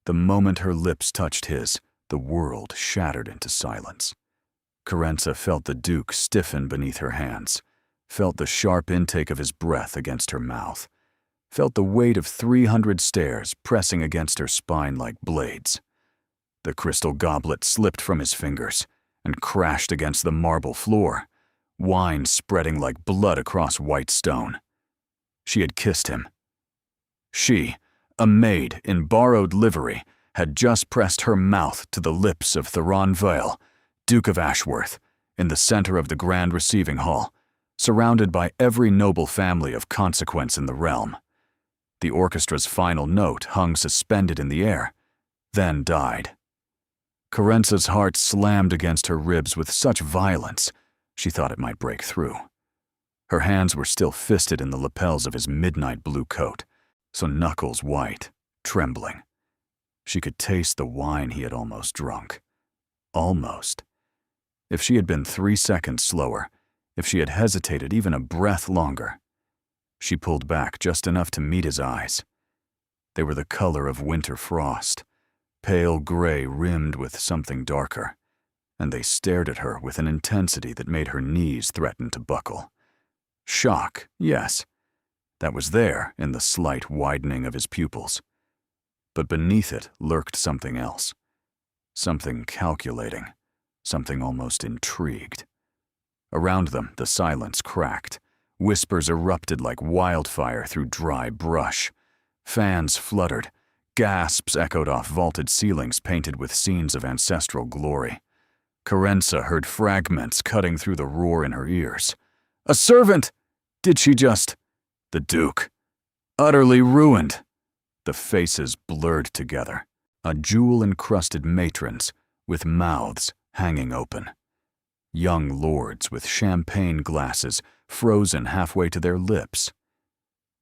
The moment her lips touched his, the world shattered into silence. Carenza felt the Duke stiffen beneath her hands, felt the sharp intake of his breath against her mouth, felt the weight of 300 stairs pressing against her spine like blades. The crystal goblet slipped from his fingers and crashed against the marble floor, wine spreading like blood across white stone. She had kissed him. She, a maid in borrowed livery, had just pressed her mouth to the lips of Theron Vale, Duke of Ashworth, in the center of the grand receiving hall, surrounded by every noble family of consequence in the realm. The orchestra's final note hung suspended in the air, then died. Carenza's heart slammed against her ribs with such violence, she thought it might break through. Her hands were still fisted in the lapels of his midnight blue coat, so knuckles white, trembling. She could taste the wine he had almost drunk. Almost. If she had been 3 seconds slower, if she had hesitated even a breath longer. She pulled back just enough to meet his eyes. They were the color of winter frost, pale gray rimmed with something darker, and they stared at her with an intensity that made her knees threaten to buckle. Shock, yes. That was there in the slight widening of his pupils. But beneath it lurked something else. Something calculating, something almost intrigued. Around them, the silence cracked. Whispers erupted like wildfire through dry brush. Fans fluttered. Gasps echoed off vaulted ceilings painted with scenes of ancestral glory. Carenza heard fragments cutting through the roar in her ears. A servant! Did she just... The Duke. Utterly ruined. The faces blurred together. A jewel-encrusted matrons with mouths hanging open. Young lords with champagne glasses frozen halfway to their lips.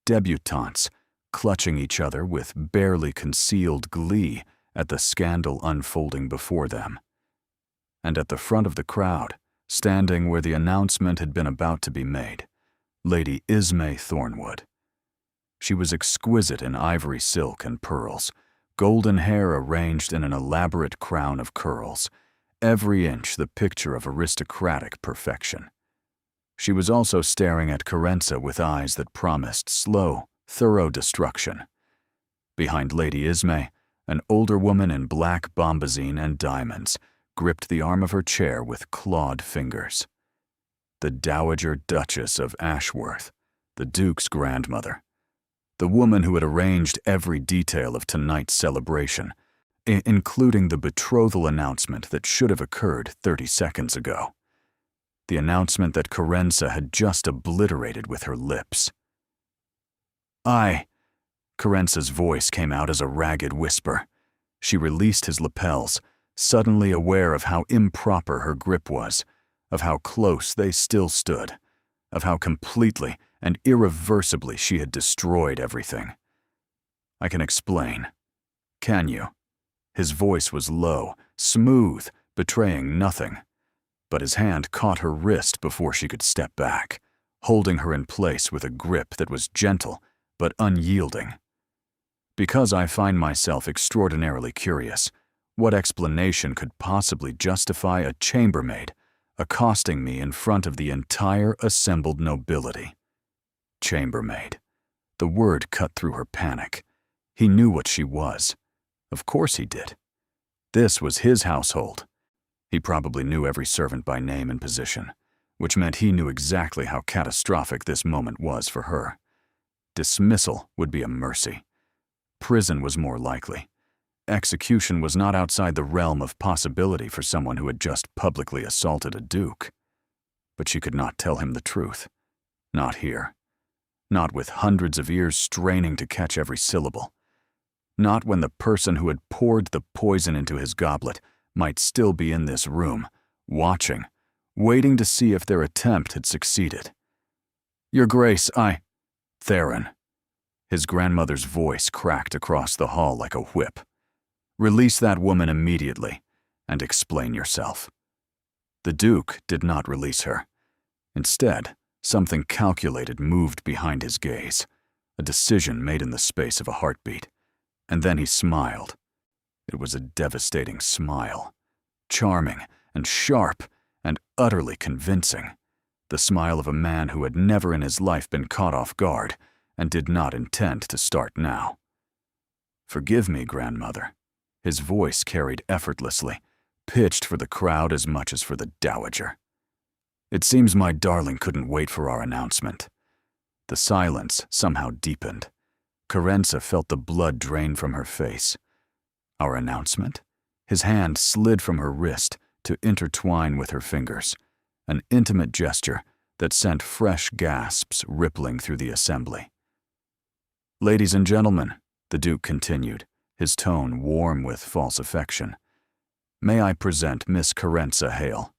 Debutantes clutching each other with barely concealed glee at the scandal unfolding before them. And at the front of the crowd, standing where the announcement had been about to be made, Lady Ismay Thornwood. She was exquisite in ivory silk and pearls, golden hair arranged in an elaborate crown of curls, every inch the picture of aristocratic perfection. She was also staring at Carenza with eyes that promised slow, thorough destruction. Behind Lady Ismay, an older woman in black bombazine and diamonds gripped the arm of her chair with clawed fingers. The Dowager Duchess of Ashworth, the Duke's grandmother. The woman who had arranged every detail of tonight's celebration, including the betrothal announcement that should have occurred 30 seconds ago. The announcement that Carenza had just obliterated with her lips. Carenza's voice came out as a ragged whisper. She released his lapels, suddenly aware of how improper her grip was, of how close they still stood, of how completely and irreversibly she had destroyed everything. I can explain. Can you? His voice was low, smooth, betraying nothing. But his hand caught her wrist before she could step back, holding her in place with a grip that was gentle but unyielding. Because I find myself extraordinarily curious, what explanation could possibly justify a chambermaid accosting me in front of the entire assembled nobility? Chambermaid. The word cut through her panic. He knew what she was. Of course he did. This was his household. He probably knew every servant by name and position, which meant he knew exactly how catastrophic this moment was for her. Dismissal would be a mercy. Prison was more likely. Execution was not outside the realm of possibility for someone who had just publicly assaulted a duke. But she could not tell him the truth. Not here. Not with hundreds of ears straining to catch every syllable. Not when the person who had poured the poison into his goblet might still be in this room, watching, waiting to see if their attempt had succeeded. Your Grace, Theron. His grandmother's voice cracked across the hall like a whip. Release that woman immediately, and explain yourself. The Duke did not release her. Instead, something calculated moved behind his gaze, a decision made in the space of a heartbeat. And then he smiled. It was a devastating smile, charming and sharp and utterly convincing. The smile of a man who had never in his life been caught off guard and did not intend to start now. "Forgive me, grandmother." His voice carried effortlessly, pitched for the crowd as much as for the dowager. "It seems my darling couldn't wait for our announcement." The silence somehow deepened. Carenza felt the blood drain from her face. Our announcement? His hand slid from her wrist to intertwine with her fingers, an intimate gesture that sent fresh gasps rippling through the assembly. "Ladies and gentlemen," the Duke continued, his tone warm with false affection, "may I present Miss Carenza Hale,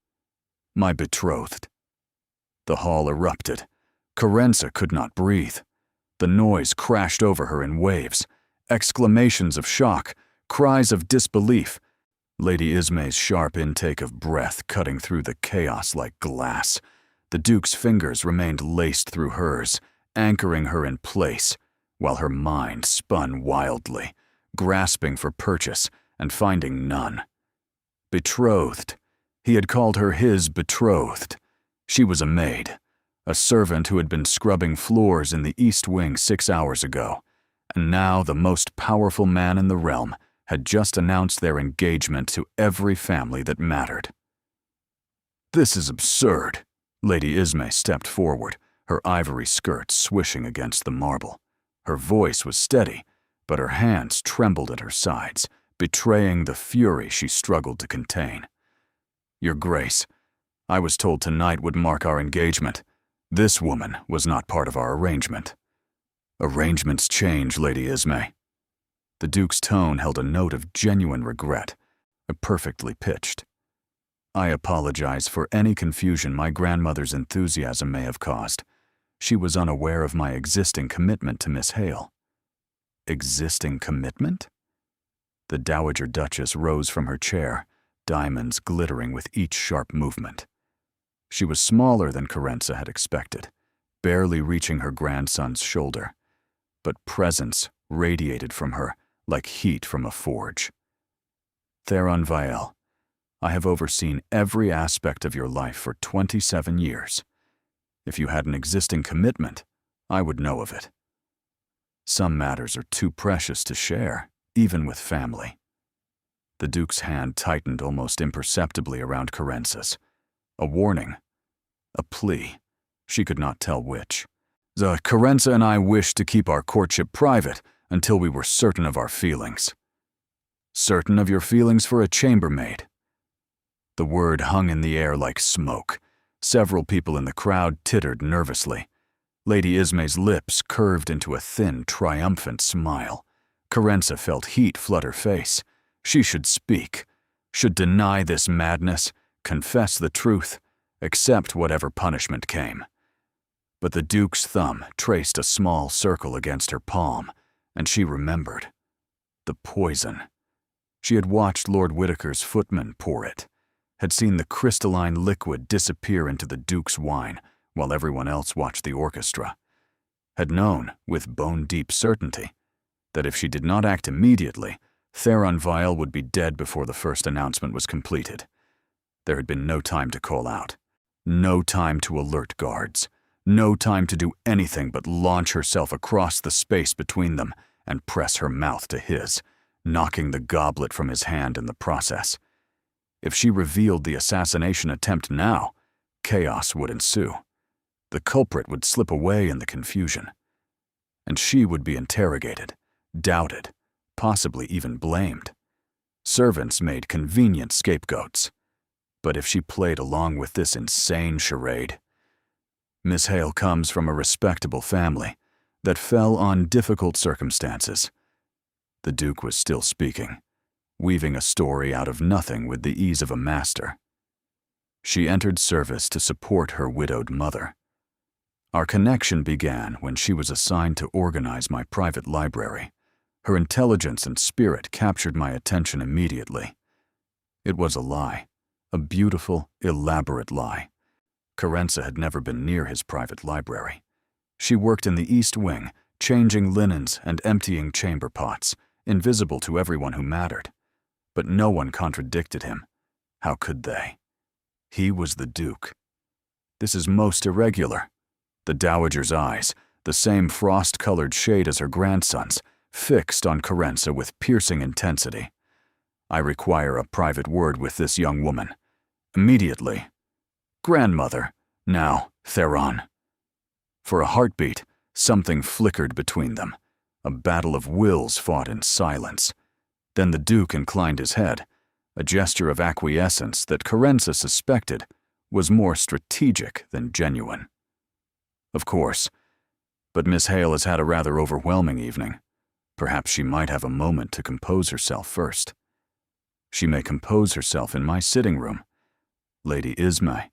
my betrothed." The hall erupted. Carenza could not breathe. The noise crashed over her in waves, exclamations of shock, cries of disbelief, Lady Ismay's sharp intake of breath cutting through the chaos like glass. The Duke's fingers remained laced through hers, anchoring her in place, while her mind spun wildly, grasping for purchase and finding none. Betrothed. He had called her his betrothed. She was a maid, a servant who had been scrubbing floors in the East Wing 6 hours ago, and now the most powerful man in the realm had just announced their engagement to every family that mattered. "This is absurd." Lady Ismay stepped forward, her ivory skirt swishing against the marble. Her voice was steady, but her hands trembled at her sides, betraying the fury she struggled to contain. "Your Grace, I was told tonight would mark our engagement. This woman was not part of our arrangement." "Arrangements change, Lady Ismay." The Duke's tone held a note of genuine regret, perfectly pitched. "I apologize for any confusion my grandmother's enthusiasm may have caused. She was unaware of my existing commitment to Miss Hale." "Existing commitment?" The Dowager Duchess rose from her chair, diamonds glittering with each sharp movement. She was smaller than Carenza had expected, barely reaching her grandson's shoulder, but presence radiated from her like heat from a forge. "Theron Vielle, I have overseen every aspect of your life for 27 years. If you had an existing commitment, I would know of it. Some matters are too precious to share, even with family." The Duke's hand tightened almost imperceptibly around Carenza's. A warning, a plea, she could not tell which. "Carenza and I wished to keep our courtship private until we were certain of our feelings." "Certain of your feelings for a chambermaid?" The word hung in the air like smoke. Several people in the crowd tittered nervously. Lady Ismay's lips curved into a thin, triumphant smile. Carenza felt heat flood her face. She should speak, should deny this madness, confess the truth, accept whatever punishment came. But the Duke's thumb traced a small circle against her palm, and she remembered. The poison. She had watched Lord Whitaker's footman pour it, had seen the crystalline liquid disappear into the Duke's wine while everyone else watched the orchestra, had known, with bone-deep certainty, that if she did not act immediately, Theron Vielle would be dead before the first announcement was completed. There had been no time to call out, no time to alert guards, no time to do anything but launch herself across the space between them and press her mouth to his, knocking the goblet from his hand in the process. If she revealed the assassination attempt now, chaos would ensue. The culprit would slip away in the confusion, and she would be interrogated, doubted, possibly even blamed. Servants made convenient scapegoats. But if she played along with this insane charade, Miss Hale comes from a respectable family that fell on difficult circumstances. The Duke was still speaking, weaving a story out of nothing with the ease of a master. She entered service to support her widowed mother. Our connection began when she was assigned to organize my private library. Her intelligence and spirit captured my attention immediately. It was a lie, a beautiful, elaborate lie. Carenza had never been near his private library. She worked in the East Wing, changing linens and emptying chamber pots, invisible to everyone who mattered. but no one contradicted him. How could they? He was the Duke. This is most irregular. The Dowager's eyes, the same frost-colored shade as her grandson's, fixed on Carenza with piercing intensity. I require a private word with this young woman. Immediately. Grandmother, now, Theron. For a heartbeat, something flickered between them. A battle of wills fought in silence. Then the Duke inclined his head, a gesture of acquiescence that Carenza suspected was more strategic than genuine. Of course, but Miss Hale has had a rather overwhelming evening. Perhaps she might have a moment to compose herself first. She may compose herself in my sitting room. Lady Ismay,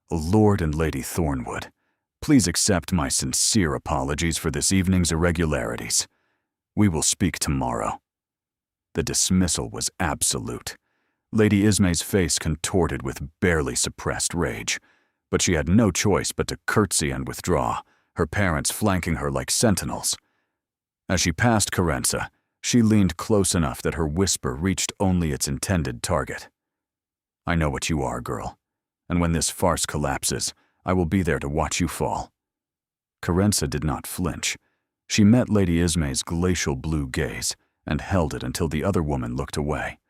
Lord and Lady Thornwood, please accept my sincere apologies for this evening's irregularities. We will speak tomorrow. The dismissal was absolute. Lady Ismay's face contorted with barely suppressed rage, but she had no choice but to curtsy and withdraw, her parents flanking her like sentinels. As she passed Carenza, she leaned close enough that her whisper reached only its intended target. I know what you are, girl, and when this farce collapses, I will be there to watch you fall. Carenza did not flinch. She met Lady Ismay's glacial blue gaze and held it until the other woman looked away.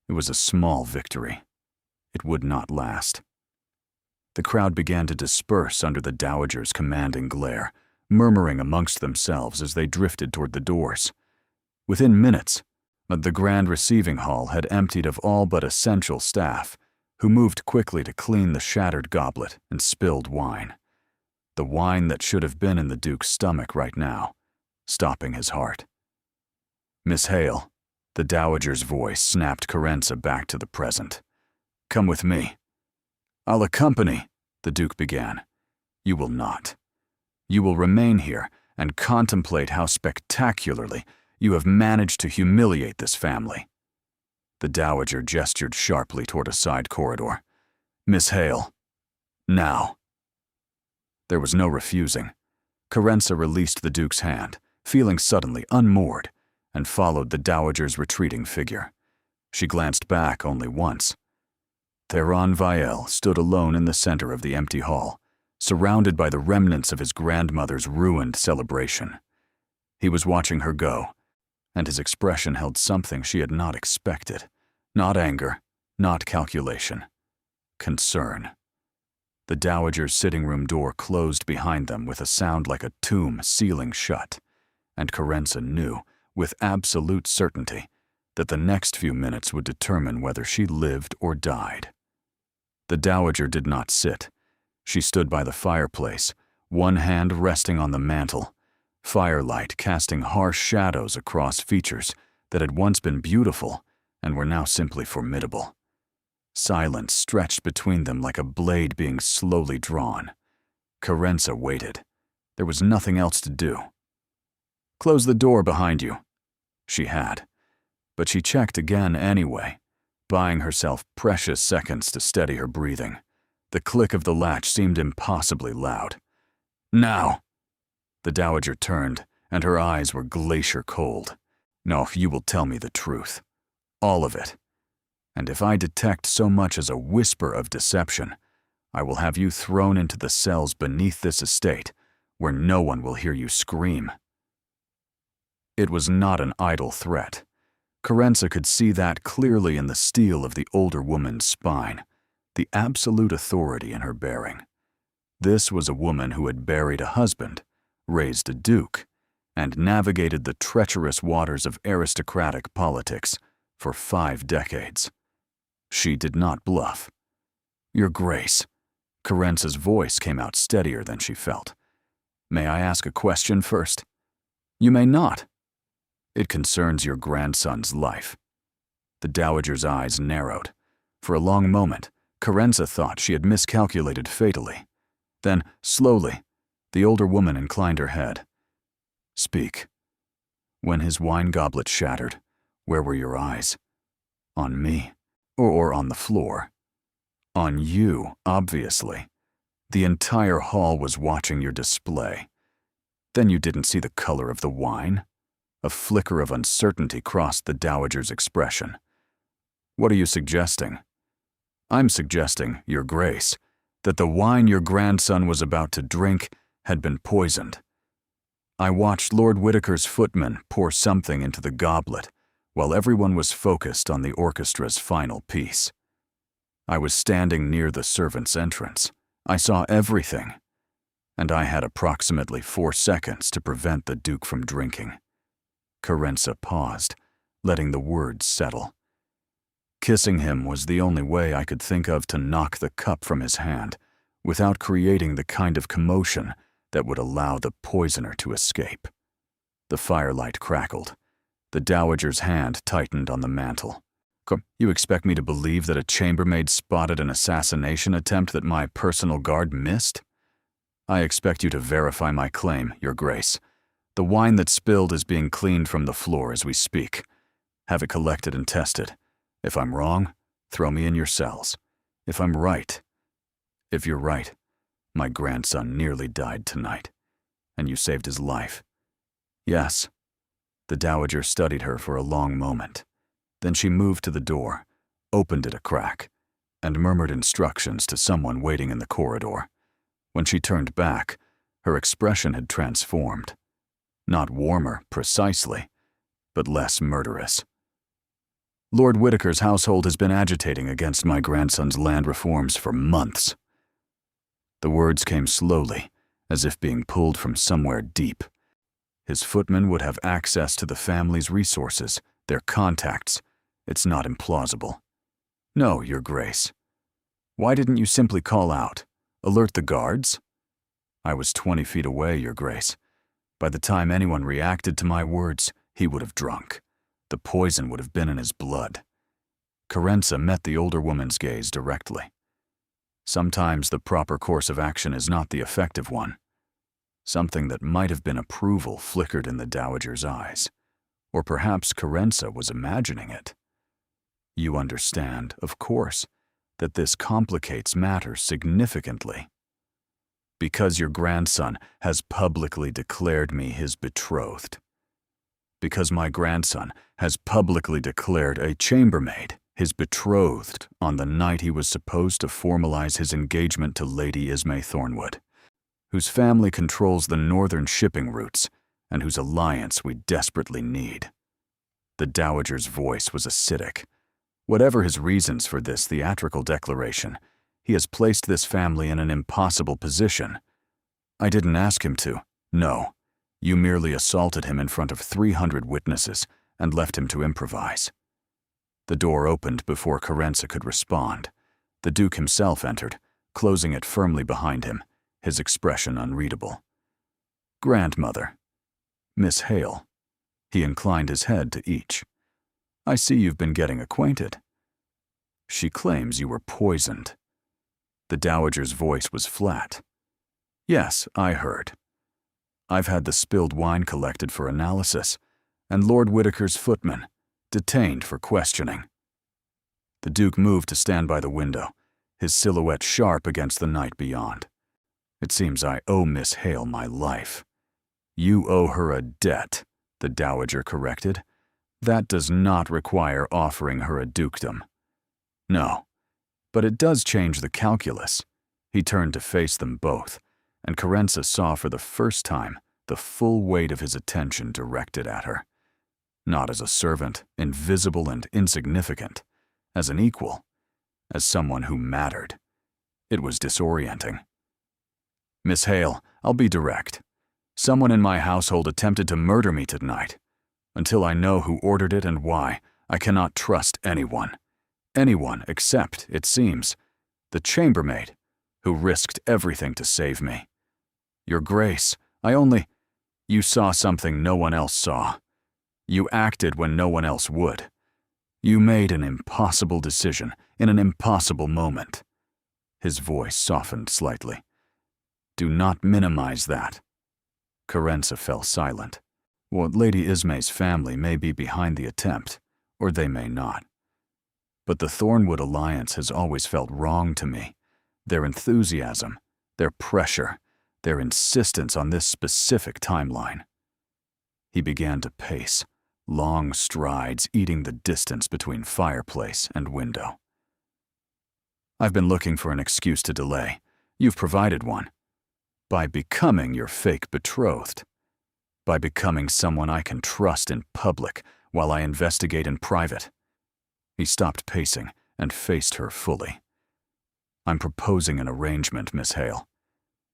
It was a small victory. It would not last. The crowd began to disperse under the Dowager's commanding glare, murmuring amongst themselves as they drifted toward the doors. Within minutes, the grand receiving hall had emptied of all but essential staff, who moved quickly to clean the shattered goblet and spilled wine. The wine that should have been in the Duke's stomach right now, stopping his heart. Miss Hale, the Dowager's voice snapped Carenza back to the present. Come with me. I'll accompany, the Duke began. You will not. You will remain here and contemplate how spectacularly you have managed to humiliate this family. The Dowager gestured sharply toward a side corridor. Miss Hale, now. There was no refusing. Carenza released the Duke's hand, feeling suddenly unmoored, and followed the Dowager's retreating figure. She glanced back only once. Theron Vielle stood alone in the center of the empty hall, surrounded by the remnants of his grandmother's ruined celebration. He was watching her go, and his expression held something she had not expected. Not anger, not calculation. Concern. The Dowager's sitting room door closed behind them with a sound like a tomb sealing shut, and Carenza knew, with absolute certainty, that the next few minutes would determine whether she lived or died. The Dowager did not sit. She stood by the fireplace, one hand resting on the mantel, firelight casting harsh shadows across features that had once been beautiful and were now simply formidable. Silence stretched between them like a blade being slowly drawn. Carenza waited. There was nothing else to do. Close the door behind you. She had. But she checked again anyway, buying herself precious seconds to steady her breathing. The click of the latch seemed impossibly loud. Now! The Dowager turned, and her eyes were glacier cold. No, you will tell me the truth. All of it. And if I detect so much as a whisper of deception, I will have you thrown into the cells beneath this estate, where no one will hear you scream. It was not an idle threat. Carenza could see that clearly in the steel of the older woman's spine, the absolute authority in her bearing. This was a woman who had buried a husband, raised a duke, and navigated the treacherous waters of aristocratic politics for 5 decades. She did not bluff. Your Grace. Carenza's voice came out steadier than she felt. May I ask a question first? You may not. It concerns your grandson's life. The Dowager's eyes narrowed. For a long moment, Carenza thought she had miscalculated fatally. Then, slowly, the older woman inclined her head. Speak. When his wine goblet shattered, where were your eyes? On me, or on the floor? On you, obviously. The entire hall was watching your display. Then you didn't see the color of the wine? A flicker of uncertainty crossed the Dowager's expression. What are you suggesting? I'm suggesting, Your Grace, that the wine your grandson was about to drink had been poisoned. I watched Lord Whitaker's footman pour something into the goblet while everyone was focused on the orchestra's final piece. I was standing near the servants' entrance. I saw everything, and I had approximately 4 seconds to prevent the Duke from drinking. Carenza paused, letting the words settle. Kissing him was the only way I could think of to knock the cup from his hand without creating the kind of commotion that would allow the poisoner to escape. The firelight crackled. The dowager's hand tightened on the mantel. You expect me to believe that a chambermaid spotted an assassination attempt that my personal guard missed? I expect you to verify my claim, Your Grace. The wine that spilled is being cleaned from the floor as we speak. Have it collected and tested. If I'm wrong, throw me in your cells. If you're right, my grandson nearly died tonight, and you saved his life. Yes. The dowager studied her for a long moment. Then she moved to the door, opened it a crack, and murmured instructions to someone waiting in the corridor. When she turned back, her expression had transformed. Not warmer, precisely, but less murderous. Lord Whitaker's household has been agitating against my grandson's land reforms for months. The words came slowly, as if being pulled from somewhere deep. His footman would have access to the family's resources, their contacts. It's not implausible. No, Your Grace. Why didn't you simply call out? Alert the guards? I was 20 feet away, Your Grace. By the time anyone reacted to my words, he would have drunk. The poison would have been in his blood. Carenza met the older woman's gaze directly. Sometimes the proper course of action is not the effective one. Something that might have been approval flickered in the dowager's eyes. Or perhaps Carenza was imagining it. You understand, of course, that this complicates matters significantly. Because your grandson has publicly declared me his betrothed. Because my grandson has publicly declared a chambermaid his betrothed on the night he was supposed to formalize his engagement to Lady Ismay Thornwood, whose family controls the northern shipping routes and whose alliance we desperately need. The dowager's voice was acidic. Whatever his reasons for this theatrical declaration, he has placed this family in an impossible position. I didn't ask him to. No. You merely assaulted him in front of 300 witnesses and left him to improvise. The door opened before Carenza could respond. The Duke himself entered, closing it firmly behind him, his expression unreadable. Grandmother. Miss Hale. He inclined his head to each. I see you've been getting acquainted. She claims you were poisoned. The dowager's voice was flat. Yes, I heard. I've had the spilled wine collected for analysis, and Lord Whitaker's footman detained for questioning. The Duke moved to stand by the window, his silhouette sharp against the night beyond. It seems I owe Miss Hale my life. You owe her a debt, the dowager corrected. That does not require offering her a dukedom. No, but it does change the calculus. He turned to face them both, and Carenza saw for the first time the full weight of his attention directed at her. Not as a servant, invisible and insignificant, as an equal, as someone who mattered. It was disorienting. Miss Hale, I'll be direct. Someone in my household attempted to murder me tonight. Until I know who ordered it and why, I cannot trust anyone. Anyone except, it seems, the chambermaid, who risked everything to save me. Your Grace, You saw something no one else saw. You acted when no one else would. You made an impossible decision in an impossible moment. His voice softened slightly. Do not minimize that. Carenza fell silent. Well, Lady Ismay's family may be behind the attempt, or they may not. But the Thornwood alliance has always felt wrong to me. Their enthusiasm, their pressure, their insistence on this specific timeline. He began to pace, long strides eating the distance between fireplace and window. I've been looking for an excuse to delay. You've provided one. By becoming your fake betrothed. By becoming someone I can trust in public while I investigate in private. He stopped pacing and faced her fully. I'm proposing an arrangement, Miss Hale.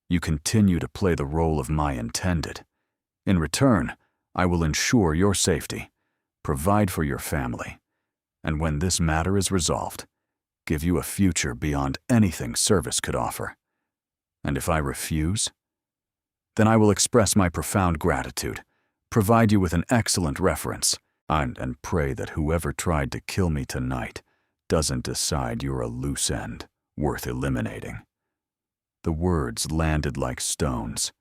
You continue to play the role of my intended. In return, I will ensure your safety, provide for your family, and when this matter is resolved, give you a future beyond anything service could offer. And if I refuse, then I will express my profound gratitude, provide you with an excellent reference, and pray that whoever tried to kill me tonight doesn't decide you're a loose end worth eliminating. The words landed like stones.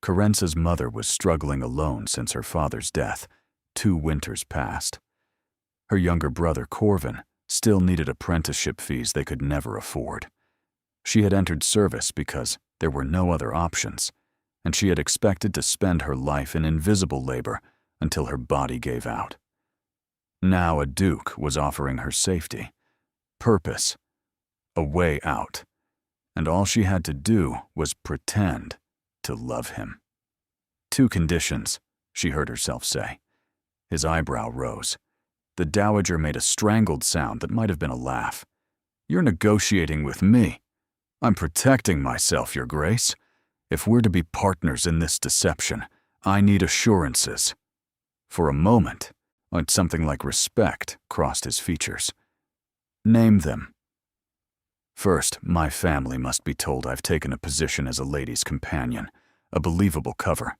Carenza's mother was struggling alone since her father's death, 2 winters past. Her younger brother, Corvin, still needed apprenticeship fees they could never afford. She had entered service because there were no other options, and she had expected to spend her life in invisible labor until her body gave out. Now a duke was offering her safety, purpose, a way out, and all she had to do was pretend to love him. 2 conditions, she heard herself say. His eyebrow rose. The dowager made a strangled sound that might have been a laugh. You're negotiating with me. I'm protecting myself, Your Grace. If we're to be partners in this deception, I need assurances. For a moment, something like respect crossed his features. Name them. First, my family must be told I've taken a position as a lady's companion, a believable cover.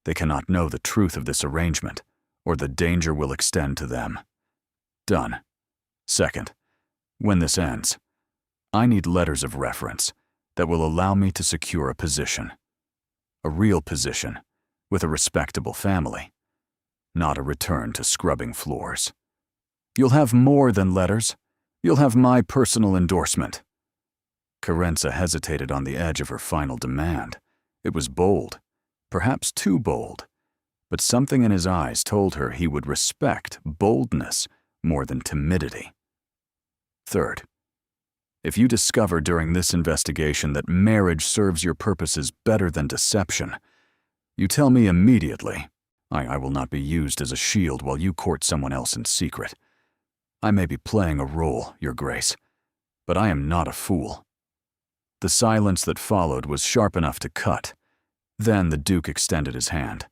They cannot know the truth of this arrangement, or the danger will extend to them. Done. Second, when this ends, I need letters of reference that will allow me to secure a position. A real position, with a respectable family. Not a return to scrubbing floors. You'll have more than letters. You'll have my personal endorsement. Carenza hesitated on the edge of her final demand. It was bold, perhaps too bold, but something in his eyes told her he would respect boldness more than timidity. Third, if you discover during this investigation that marriage serves your purposes better than deception, you tell me immediately. I will not be used as a shield while you court someone else in secret. I may be playing a role, Your Grace, but I am not a fool. The silence that followed was sharp enough to cut. Then the Duke extended his hand.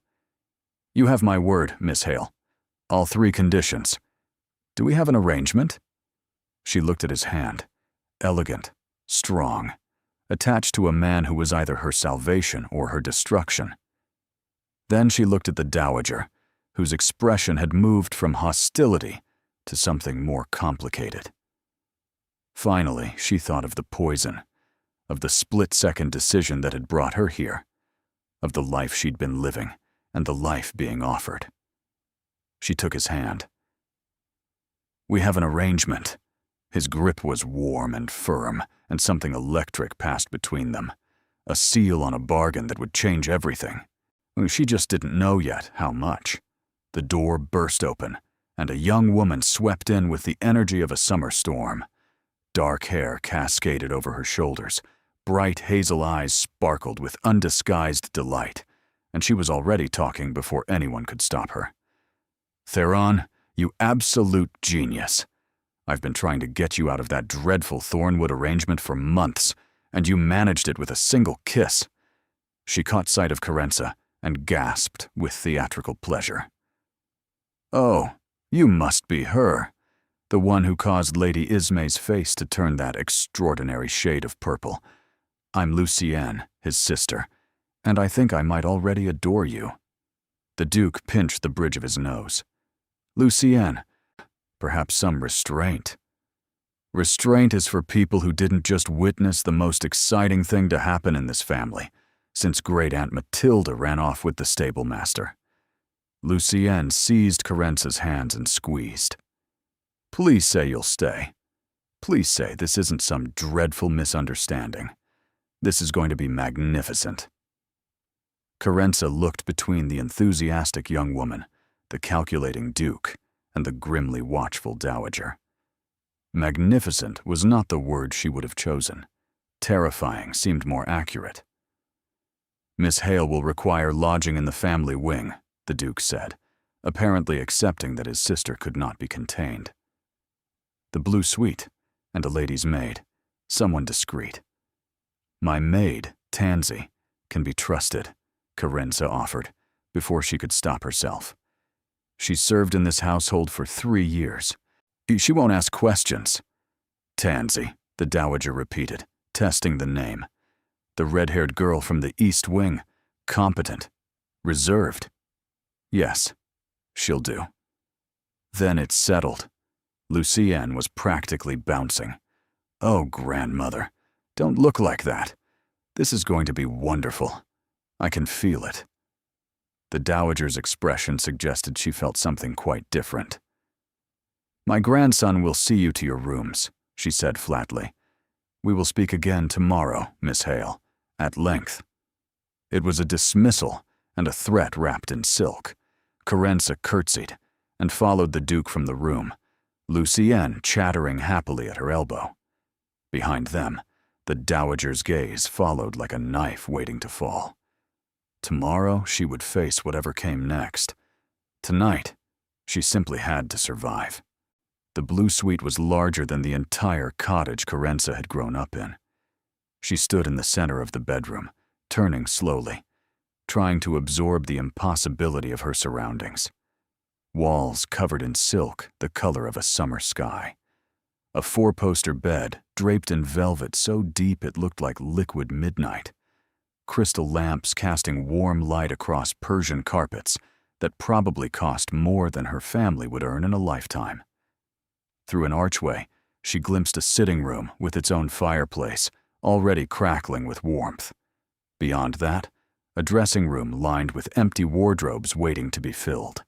You have my word, Miss Hale. All 3 conditions. Do we have an arrangement? She looked at his hand. Elegant, strong, attached to a man who was either her salvation or her destruction. Then she looked at the dowager, whose expression had moved from hostility to something more complicated. Finally, she thought of the poison, of the split-second decision that had brought her here, of the life she'd been living and the life being offered. She took his hand. We have an arrangement. His grip was warm and firm, and something electric passed between them, a seal on a bargain that would change everything. She just didn't know yet how much. The door burst open, and a young woman swept in with the energy of a summer storm. Dark hair cascaded over her shoulders, bright hazel eyes sparkled with undisguised delight, and she was already talking before anyone could stop her. Theron, you absolute genius. I've been trying to get you out of that dreadful Thornwood arrangement for months, and you managed it with a single kiss. She caught sight of Carenza and gasped with theatrical pleasure. Oh, you must be her, the one who caused Lady Ismay's face to turn that extraordinary shade of purple. I'm Lucienne, his sister, and I think I might already adore you. The Duke pinched the bridge of his nose. Lucienne, perhaps some restraint. Restraint is for people who didn't just witness the most exciting thing to happen in this family, since Great Aunt Matilda ran off with the stable master. Lucienne seized Carenza's hands and squeezed. Please say you'll stay. Please say this isn't some dreadful misunderstanding. This is going to be magnificent. Carenza looked between the enthusiastic young woman, the calculating Duke, and the grimly watchful Dowager. Magnificent was not the word she would have chosen. Terrifying seemed more accurate. "Miss Hale will require lodging in the family wing," the Duke said, apparently accepting that his sister could not be contained. "The blue suite, and a lady's maid, someone discreet." "My maid, Tansy, can be trusted," Carenza offered, before she could stop herself. "She's served in this household for 3 years. She won't ask questions." "Tansy," the Dowager repeated, testing the name. "The red-haired girl from the East Wing, competent, reserved. Yes, she'll do." Then it's settled. Lucienne was practically bouncing. "Oh, grandmother, don't look like that. This is going to be wonderful. I can feel it." The Dowager's expression suggested she felt something quite different. "My grandson will see you to your rooms," she said flatly. "We will speak again tomorrow, Miss Hale, at length." It was a dismissal and a threat wrapped in silk. Carenza curtsied and followed the Duke from the room, Lucienne chattering happily at her elbow. Behind them, the Dowager's gaze followed like a knife waiting to fall. Tomorrow she would face whatever came next. Tonight, she simply had to survive. The blue suite was larger than the entire cottage Carenza had grown up in. She stood in the center of the bedroom, turning slowly, trying to absorb the impossibility of her surroundings. Walls covered in silk the color of a summer sky. A 4-poster bed draped in velvet so deep it looked like liquid midnight. Crystal lamps casting warm light across Persian carpets that probably cost more than her family would earn in a lifetime. Through an archway, she glimpsed a sitting room with its own fireplace, already crackling with warmth. Beyond that, a dressing room lined with empty wardrobes waiting to be filled.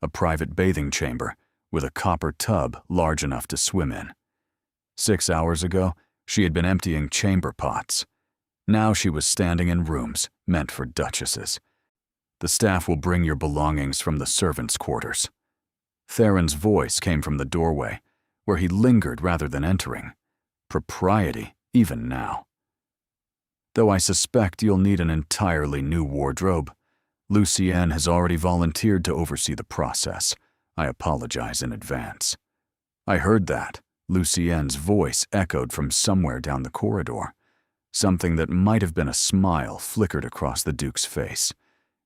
A private bathing chamber with a copper tub large enough to swim in. 6 hours ago, she had been emptying chamber pots. Now she was standing in rooms meant for duchesses. "The staff will bring your belongings from the servants' quarters." Theron's voice came from the doorway, where he lingered rather than entering. Propriety, even now. "Though I suspect you'll need an entirely new wardrobe. Lucienne has already volunteered to oversee the process. I apologize in advance." "I heard that." Lucienne's voice echoed from somewhere down the corridor. Something that might have been a smile flickered across the Duke's face.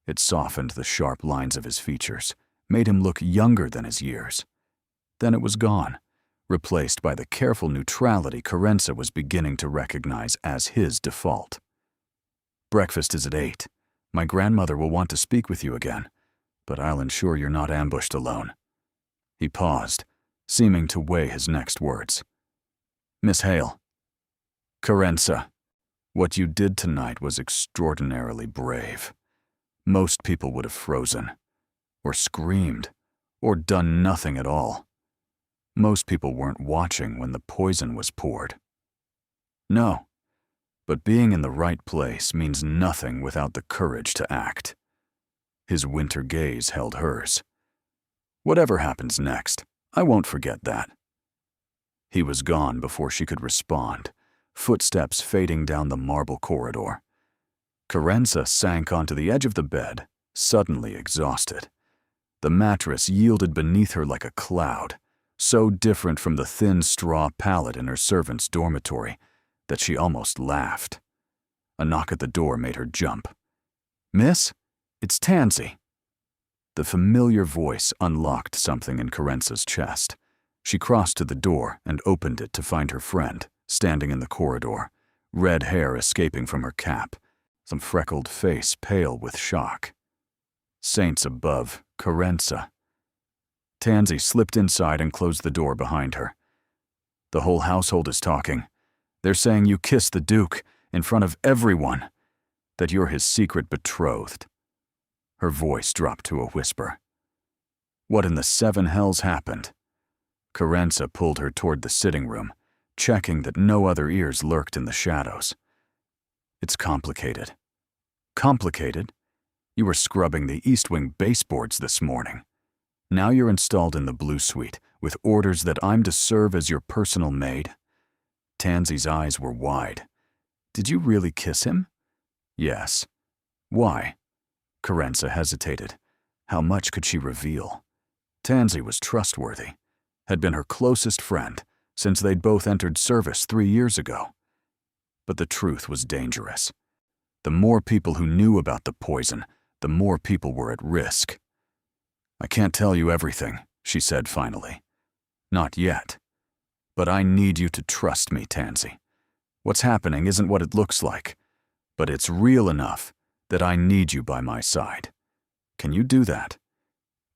It softened the sharp lines of his features, made him look younger than his years. Then it was gone, replaced by the careful neutrality Carenza was beginning to recognize as his default. "Breakfast is at 8. My grandmother will want to speak with you again, but I'll ensure you're not ambushed alone." He paused, seeming to weigh his next words. "Miss Hale." "Carenza, what you did tonight was extraordinarily brave. Most people would have frozen, or screamed, or done nothing at all. Most people weren't watching when the poison was poured." "No, but being in the right place means nothing without the courage to act." His winter gaze held hers. "Whatever happens next, I won't forget that." He was gone before she could respond, footsteps fading down the marble corridor. Carenza sank onto the edge of the bed, suddenly exhausted. The mattress yielded beneath her like a cloud, so different from the thin straw pallet in her servant's dormitory that she almost laughed. A knock at the door made her jump. "Miss, it's Tansy." The familiar voice unlocked something in Carenza's chest. She crossed to the door and opened it to find her friend, standing in the corridor, red hair escaping from her cap, some freckled face pale with shock. Saints above, Carenza. Tansy slipped inside and closed the door behind her. "The whole household is talking. They're saying you kissed the Duke in front of everyone, that you're his secret betrothed." Her voice dropped to a whisper. "What in the 7 hells happened?" Carenza pulled her toward the sitting room, checking that no other ears lurked in the shadows. "It's complicated." "Complicated? You were scrubbing the East Wing baseboards this morning." Now you're installed in the Blue Suite, with orders that I'm to serve as your personal maid?" Tansy's eyes were wide. "Did you really kiss him?" "Yes." "Why?" Carenza hesitated. How much could she reveal? Tansy was trustworthy, had been her closest friend since they'd both entered service 3 years ago. But the truth was dangerous. The more people who knew about the poison, the more people were at risk. "I can't tell you everything," she said finally. "Not yet. But I need you to trust me, Tansy. What's happening isn't what it looks like, but it's real enough that I need you by my side. Can you do that?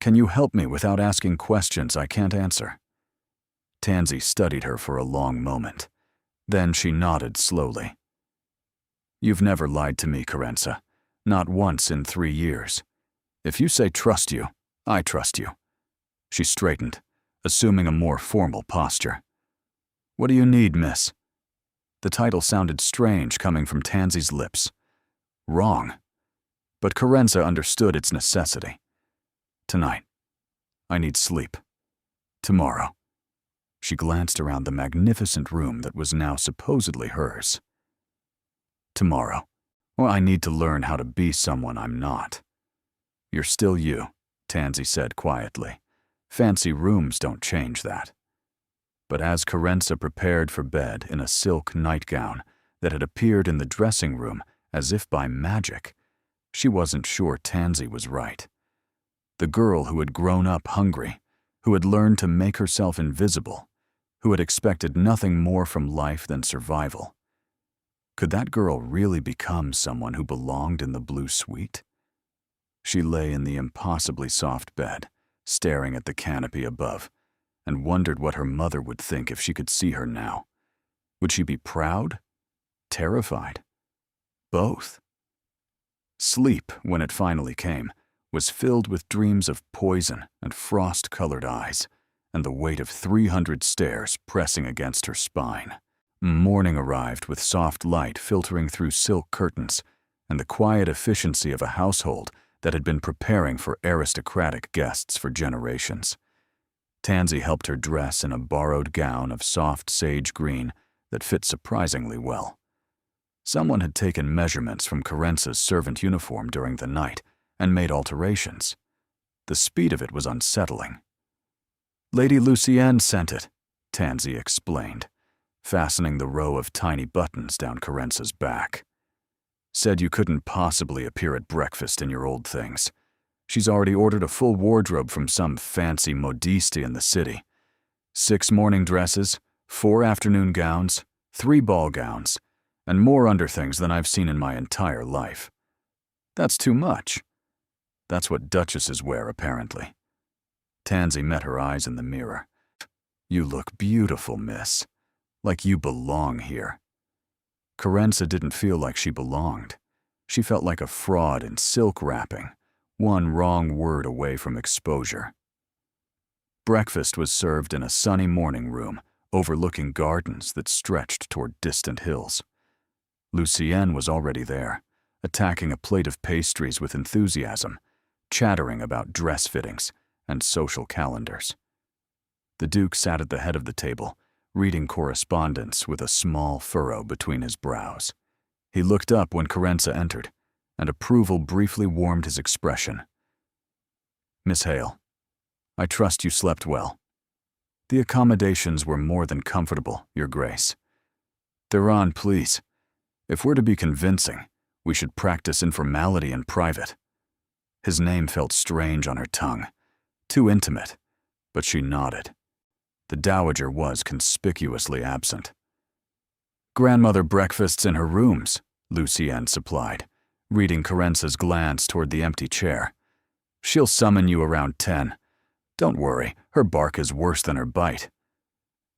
Can you help me without asking questions I can't answer?" Tansy studied her for a long moment. Then she nodded slowly. "You've never lied to me, Carenza. Not once in 3 years. If you say trust you, I trust you." She straightened, assuming a more formal posture. "What do you need, miss?" The title sounded strange coming from Tansy's lips. Wrong. But Carenza understood its necessity. "Tonight. I need sleep. Tomorrow." She glanced around the magnificent room that was now supposedly hers. "Tomorrow. Well, I need to learn how to be someone I'm not." "You're still you," Tansy said quietly. "Fancy rooms don't change that." But as Carenza prepared for bed in a silk nightgown that had appeared in the dressing room as if by magic, she wasn't sure Tansy was right. The girl who had grown up hungry, who had learned to make herself invisible, who had expected nothing more from life than survival. Could that girl really become someone who belonged in the Blue Suite? She lay in the impossibly soft bed, staring at the canopy above, and wondered what her mother would think if she could see her now. Would she be proud? Terrified? Both? Sleep, when it finally came, was filled with dreams of poison and frost-colored eyes, and the weight of 300 stairs pressing against her spine. Morning arrived with soft light filtering through silk curtains and the quiet efficiency of a household that had been preparing for aristocratic guests for generations. Tansy helped her dress in a borrowed gown of soft sage green that fit surprisingly well. Someone had taken measurements from Carenza's servant uniform during the night and made alterations. The speed of it was unsettling. "Lady Lucienne sent it," Tansy explained, fastening the row of tiny buttons down Carenza's back. "Said you couldn't possibly appear at breakfast in your old things. She's already ordered a full wardrobe from some fancy modiste in the city. 6 morning dresses, 4 afternoon gowns, 3 ball gowns, and more underthings than I've seen in my entire life. That's too much." "That's what duchesses wear, apparently." Tansy met her eyes in the mirror. "You look beautiful, miss. Like you belong here." Carenza didn't feel like she belonged. She felt like a fraud in silk wrapping, one wrong word away from exposure. Breakfast was served in a sunny morning room overlooking gardens that stretched toward distant hills. Lucienne was already there, attacking a plate of pastries with enthusiasm, chattering about dress fittings and social calendars. The Duke sat at the head of the table, reading correspondence with a small furrow between his brows. He looked up when Carenza entered, and approval briefly warmed his expression. "Miss Hale, I trust you slept well." "The accommodations were more than comfortable, Your Grace." "Theron, please. If we're to be convincing, we should practice informality in private." His name felt strange on her tongue, too intimate, but she nodded. The Dowager was conspicuously absent. "Grandmother breakfasts in her rooms," Lucienne supplied, reading Carenza's glance toward the empty chair. "She'll summon you around 10. Don't worry, her bark is worse than her bite."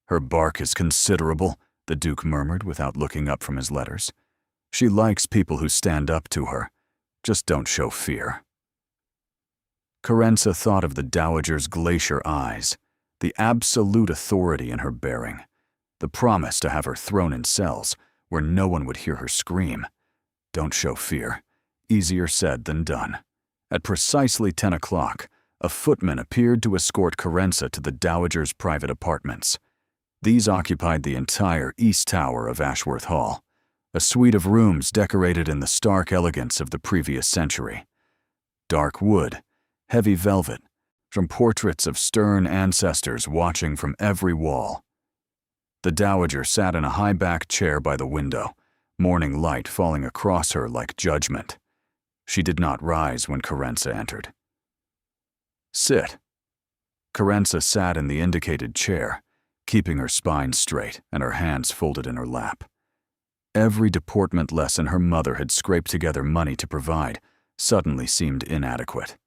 "Her bark is considerable," the Duke murmured without looking up from his letters. "She likes people who stand up to her. Just don't show fear." Carenza thought of the Dowager's glacier eyes, the absolute authority in her bearing, the promise to have her thrown in cells where no one would hear her scream. Don't show fear. Easier said than done. At precisely 10 o'clock, a footman appeared to escort Carenza to the Dowager's private apartments. These occupied the entire east tower of Ashworth Hall, a suite of rooms decorated in the stark elegance of the previous century. Dark wood, heavy velvet, from portraits of stern ancestors watching from every wall. The Dowager sat in a high-backed chair by the window, morning light falling across her like judgment. She did not rise when Carenza entered. "Sit." Carenza sat in the indicated chair, keeping her spine straight and her hands folded in her lap. Every deportment lesson her mother had scraped together money to provide suddenly seemed inadequate.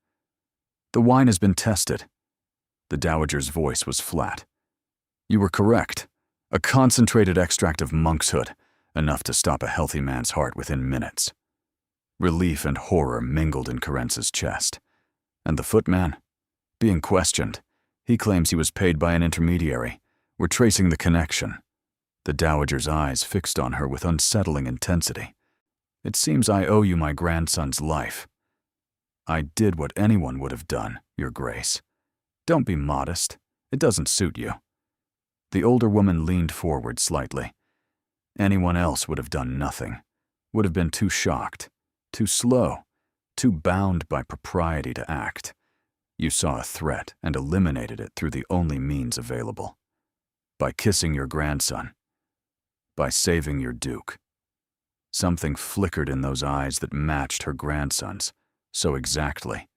"The wine has been tested." The Dowager's voice was flat. "You were correct. A concentrated extract of monkshood, enough to stop a healthy man's heart within minutes." Relief and horror mingled in Carenza's chest. "And the footman? Being questioned. He claims he was paid by an intermediary. We're tracing the connection." The Dowager's eyes fixed on her with unsettling intensity. "It seems I owe you my grandson's life." "I did what anyone would have done, Your Grace. Don't be modest. It doesn't suit you." The older woman leaned forward slightly. "Anyone else would have done nothing. Would have been too shocked, too slow, too bound by propriety to act. You saw a threat and eliminated it through the only means available. By kissing your grandson. By saving your Duke." Something flickered in those eyes that matched her grandson's so exactly.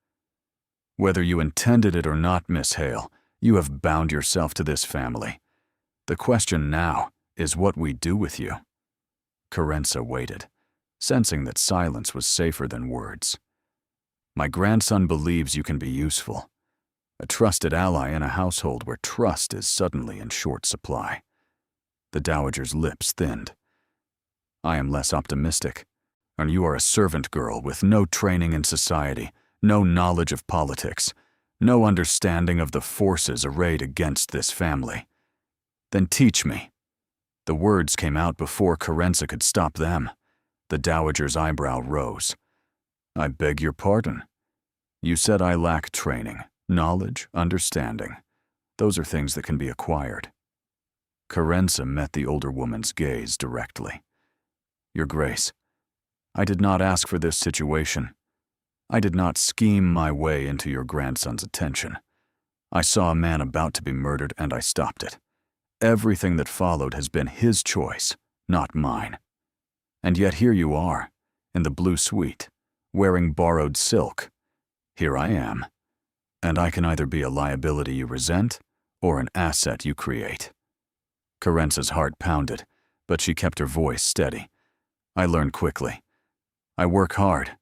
"Whether you intended it or not, Miss Hale, you have bound yourself to this family. The question now is what we do with you." Carenza waited, sensing that silence was safer than words. "My grandson believes you can be useful. A trusted ally in a household where trust is suddenly in short supply." The Dowager's lips thinned. "I am less optimistic, and you are a servant girl with no training in society, no knowledge of politics, no understanding of the forces arrayed against this family. Then teach me." The words came out before Carenza could stop them. The Dowager's eyebrow rose. "I beg your pardon. You said I lack training, knowledge, understanding. Those are things that can be acquired." Carenza met the older woman's gaze directly. "Your Grace, I did not ask for this situation. I did not scheme my way into your grandson's attention. I saw a man about to be murdered and I stopped it. Everything that followed has been his choice, not mine. And yet here you are, in the blue suite, wearing borrowed silk. Here I am. And I can either be a liability you resent or an asset you create." Carenza's heart pounded, but she kept her voice steady. "I learn quickly. I work hard.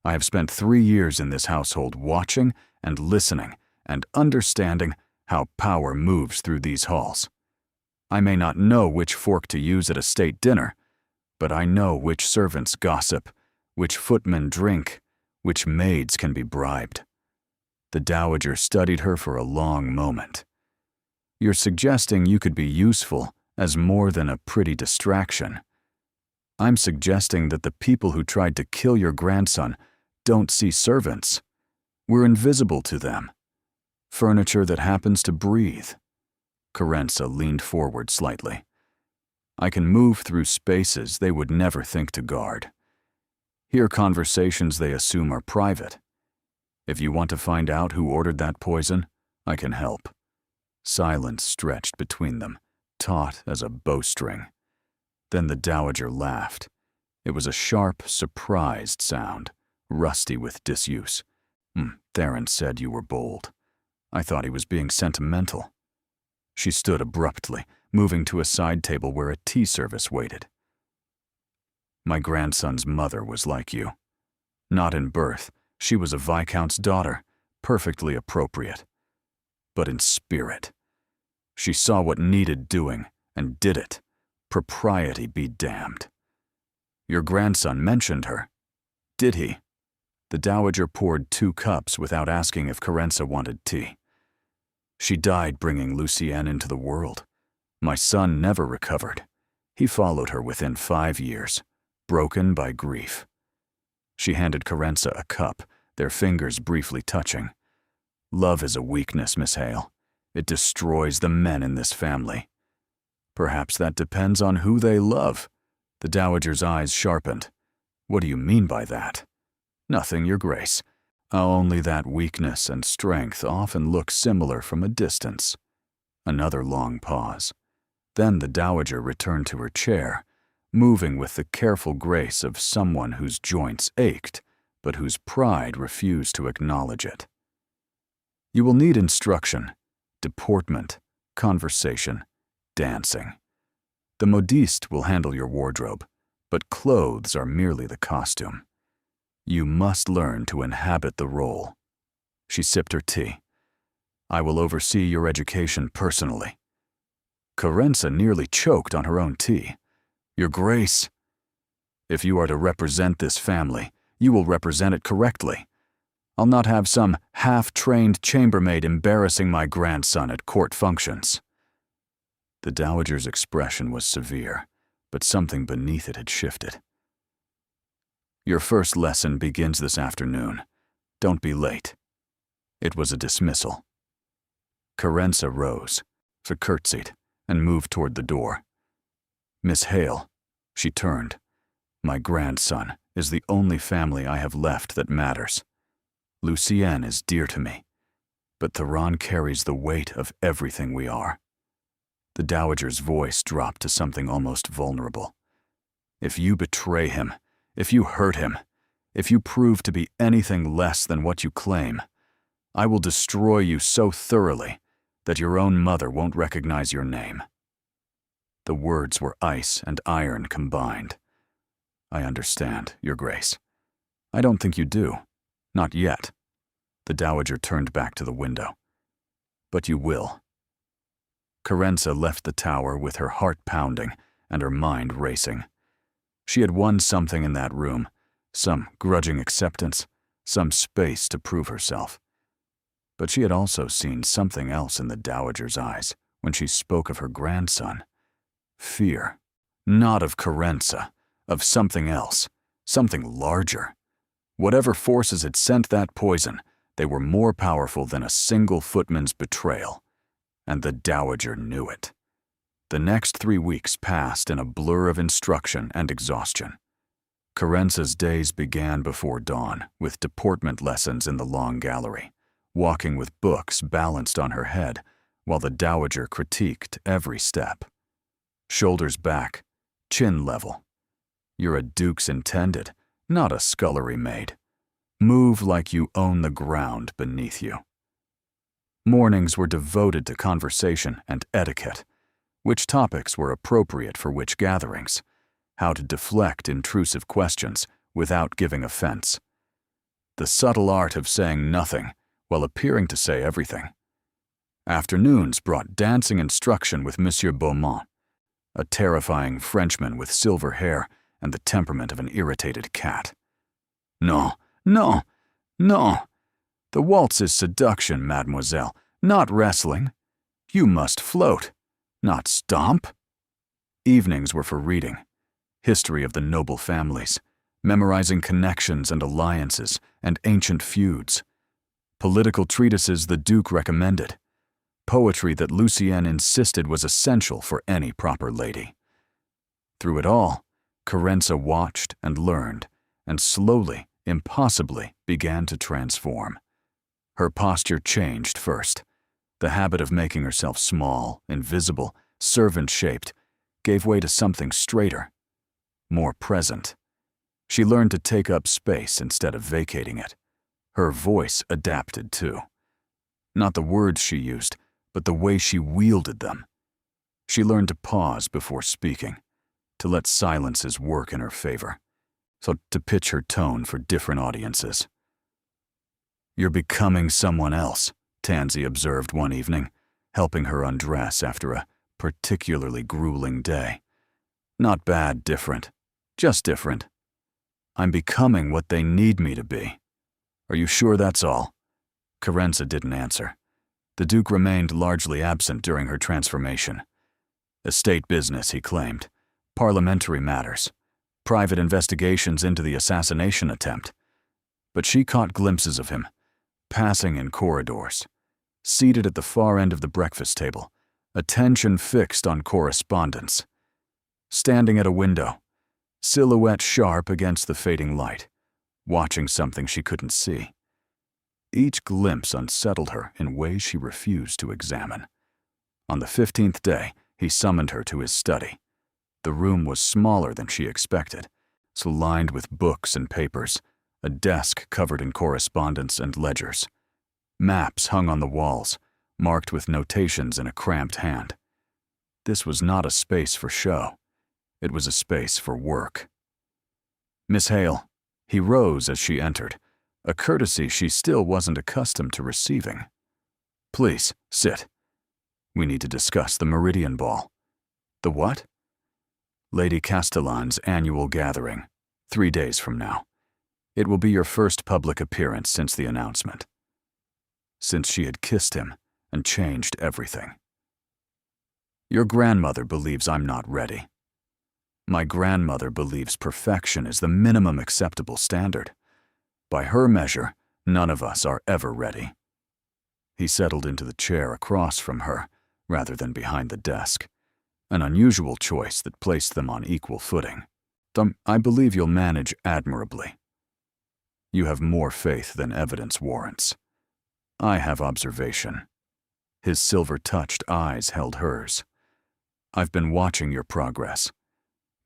I have spent 3 years in this household watching and listening and understanding how power moves through these halls. I may not know which fork to use at a state dinner, but I know which servants gossip, which footmen drink, which maids can be bribed." The Dowager studied her for a long moment. "You're suggesting you could be useful as more than a pretty distraction. I'm suggesting that the people who tried to kill your grandson don't see servants. We're invisible to them. Furniture that happens to breathe." Carenza leaned forward slightly. "I can move through spaces they would never think to guard. Hear conversations they assume are private. If you want to find out who ordered that poison, I can help." Silence stretched between them, taut as a bowstring. Then the Dowager laughed. It was a sharp, surprised sound, rusty with disuse. "Theron said you were bold. I thought he was being sentimental." She stood abruptly, moving to a side table where a tea service waited. "My grandson's mother was like you. Not in birth, she was a viscount's daughter, perfectly appropriate. But in spirit. She saw what needed doing and did it. Propriety be damned. Your grandson mentioned her. Did he?" The Dowager poured 2 cups without asking if Carenza wanted tea. "She died bringing Lucienne into the world. My son never recovered. He followed her within 5 years, broken by grief." She handed Carenza a cup, their fingers briefly touching. Love is a weakness, Miss Hale. It destroys the men in this family. Perhaps that depends on who they love. The Dowager's eyes sharpened. What do you mean by that? Nothing, Your Grace. Only that weakness and strength often look similar from a distance. Another long pause. Then the Dowager returned to her chair, moving with the careful grace of someone whose joints ached, but whose pride refused to acknowledge it. You will need instruction, deportment, conversation, dancing. The modiste will handle your wardrobe, but clothes are merely the costume. You must learn to inhabit the role. She sipped her tea. I will oversee your education personally. Carenza nearly choked on her own tea. Your Grace, if you are to represent this family, you will represent it correctly. I'll not have some half-trained chambermaid embarrassing my grandson at court functions. The Dowager's expression was severe, but something beneath it had shifted. Your first lesson begins this afternoon. Don't be late. It was a dismissal. Carenza rose, curtsied, and moved toward the door. Miss Hale, she turned. My grandson is the only family I have left that matters. Lucienne is dear to me, but Theron carries the weight of everything we are. The Dowager's voice dropped to something almost vulnerable. If you betray him, if you hurt him, if you prove to be anything less than what you claim, I will destroy you so thoroughly that your own mother won't recognize your name. The words were ice and iron combined. I understand, Your Grace. I don't think you do. Not yet. The Dowager turned back to the window. But you will. Carenza left the tower with her heart pounding and her mind racing. She had won something in that room, some grudging acceptance, some space to prove herself. But she had also seen something else in the Dowager's eyes when she spoke of her grandson. Fear. Not of Carenza, of something else, something larger. Whatever forces had sent that poison, they were more powerful than a single footman's betrayal. And the Dowager knew it. The next 3 weeks passed in a blur of instruction and exhaustion. Carenza's days began before dawn, with deportment lessons in the long gallery, walking with books balanced on her head, while the Dowager critiqued every step. Shoulders back, chin level. You're a duke's intended, not a scullery maid. Move like you own the ground beneath you. Mornings were devoted to conversation and etiquette, which topics were appropriate for which gatherings, how to deflect intrusive questions without giving offense. The subtle art of saying nothing while appearing to say everything. Afternoons brought dancing instruction with Monsieur Beaumont, a terrifying Frenchman with silver hair and the temperament of an irritated cat. No, no, no. The waltz is seduction, mademoiselle, not wrestling. You must float, not stomp. Evenings were for reading, history of the noble families, memorizing connections and alliances and ancient feuds, political treatises the Duke recommended, poetry that Lucienne insisted was essential for any proper lady. Through it all, Carenza watched and learned, and slowly, impossibly, began to transform. Her posture changed first. The habit of making herself small, invisible, servant-shaped, gave way to something straighter, more present. She learned to take up space instead of vacating it. Her voice adapted too. Not the words she used, but the way she wielded them. She learned to pause before speaking, to let silences work in her favor, so to pitch her tone for different audiences. You're becoming someone else, Tansy observed one evening, helping her undress after a particularly grueling day. Not bad, different. Just different. I'm becoming what they need me to be. Are you sure that's all? Carenza didn't answer. The Duke remained largely absent during her transformation. Estate business, he claimed. Parliamentary matters. Private investigations into the assassination attempt. But she caught glimpses of him. passing in corridors. Seated at the far end of the breakfast table, attention fixed on correspondence. Standing at a window, silhouette sharp against the fading light, watching something she couldn't see. Each glimpse unsettled her in ways she refused to examine. On the 15th day, he summoned her to his study. The room was smaller than she expected, so lined with books and papers, a desk covered in correspondence and ledgers. Maps hung on the walls, marked with notations in a cramped hand. This was not a space for show. It was a space for work. "Miss Hale." He rose as she entered, a courtesy she still wasn't accustomed to receiving. "Please, sit. We need to discuss the Meridian Ball." "The what?" "Lady Castellan's annual gathering, 3 days from now. It will be your first public appearance since the announcement." Since she had kissed him and changed everything. "Your grandmother believes I'm not ready." "My grandmother believes perfection is the minimum acceptable standard. By her measure, none of us are ever ready." He settled into the chair across from her, rather than behind the desk, an unusual choice that placed them on equal footing. "I believe you'll manage admirably. You have more faith than evidence warrants. I have observation." His silver-touched eyes held hers. "I've been watching your progress.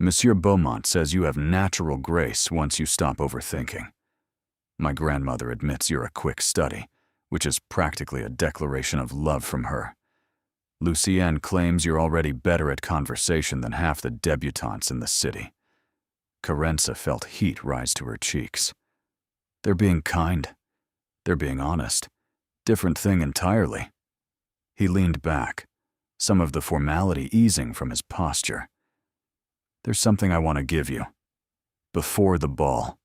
Monsieur Beaumont says you have natural grace once you stop overthinking. My grandmother admits you're a quick study, which is practically a declaration of love from her. Lucienne claims you're already better at conversation than half the debutantes in the city." Carenza felt heat rise to her cheeks. "They're being kind. They're being honest. Different thing entirely." He leaned back, some of the formality easing from his posture. "There's something I want to give you. Before the ball."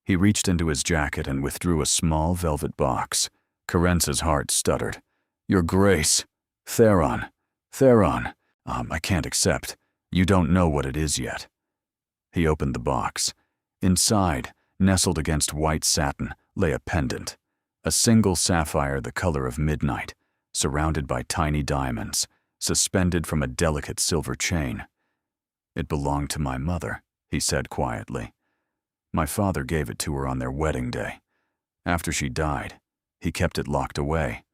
He reached into his jacket and withdrew a small velvet box. Carenza's heart stuttered. "Your Grace. Theron. I can't accept. You don't know what it is yet." He opened the box. Inside, nestled against white satin, lay a pendant, a single sapphire the color of midnight, surrounded by tiny diamonds, suspended from a delicate silver chain. "It belonged to my mother," he said quietly. "My father gave it to her on their wedding day. After she died, he kept it locked away.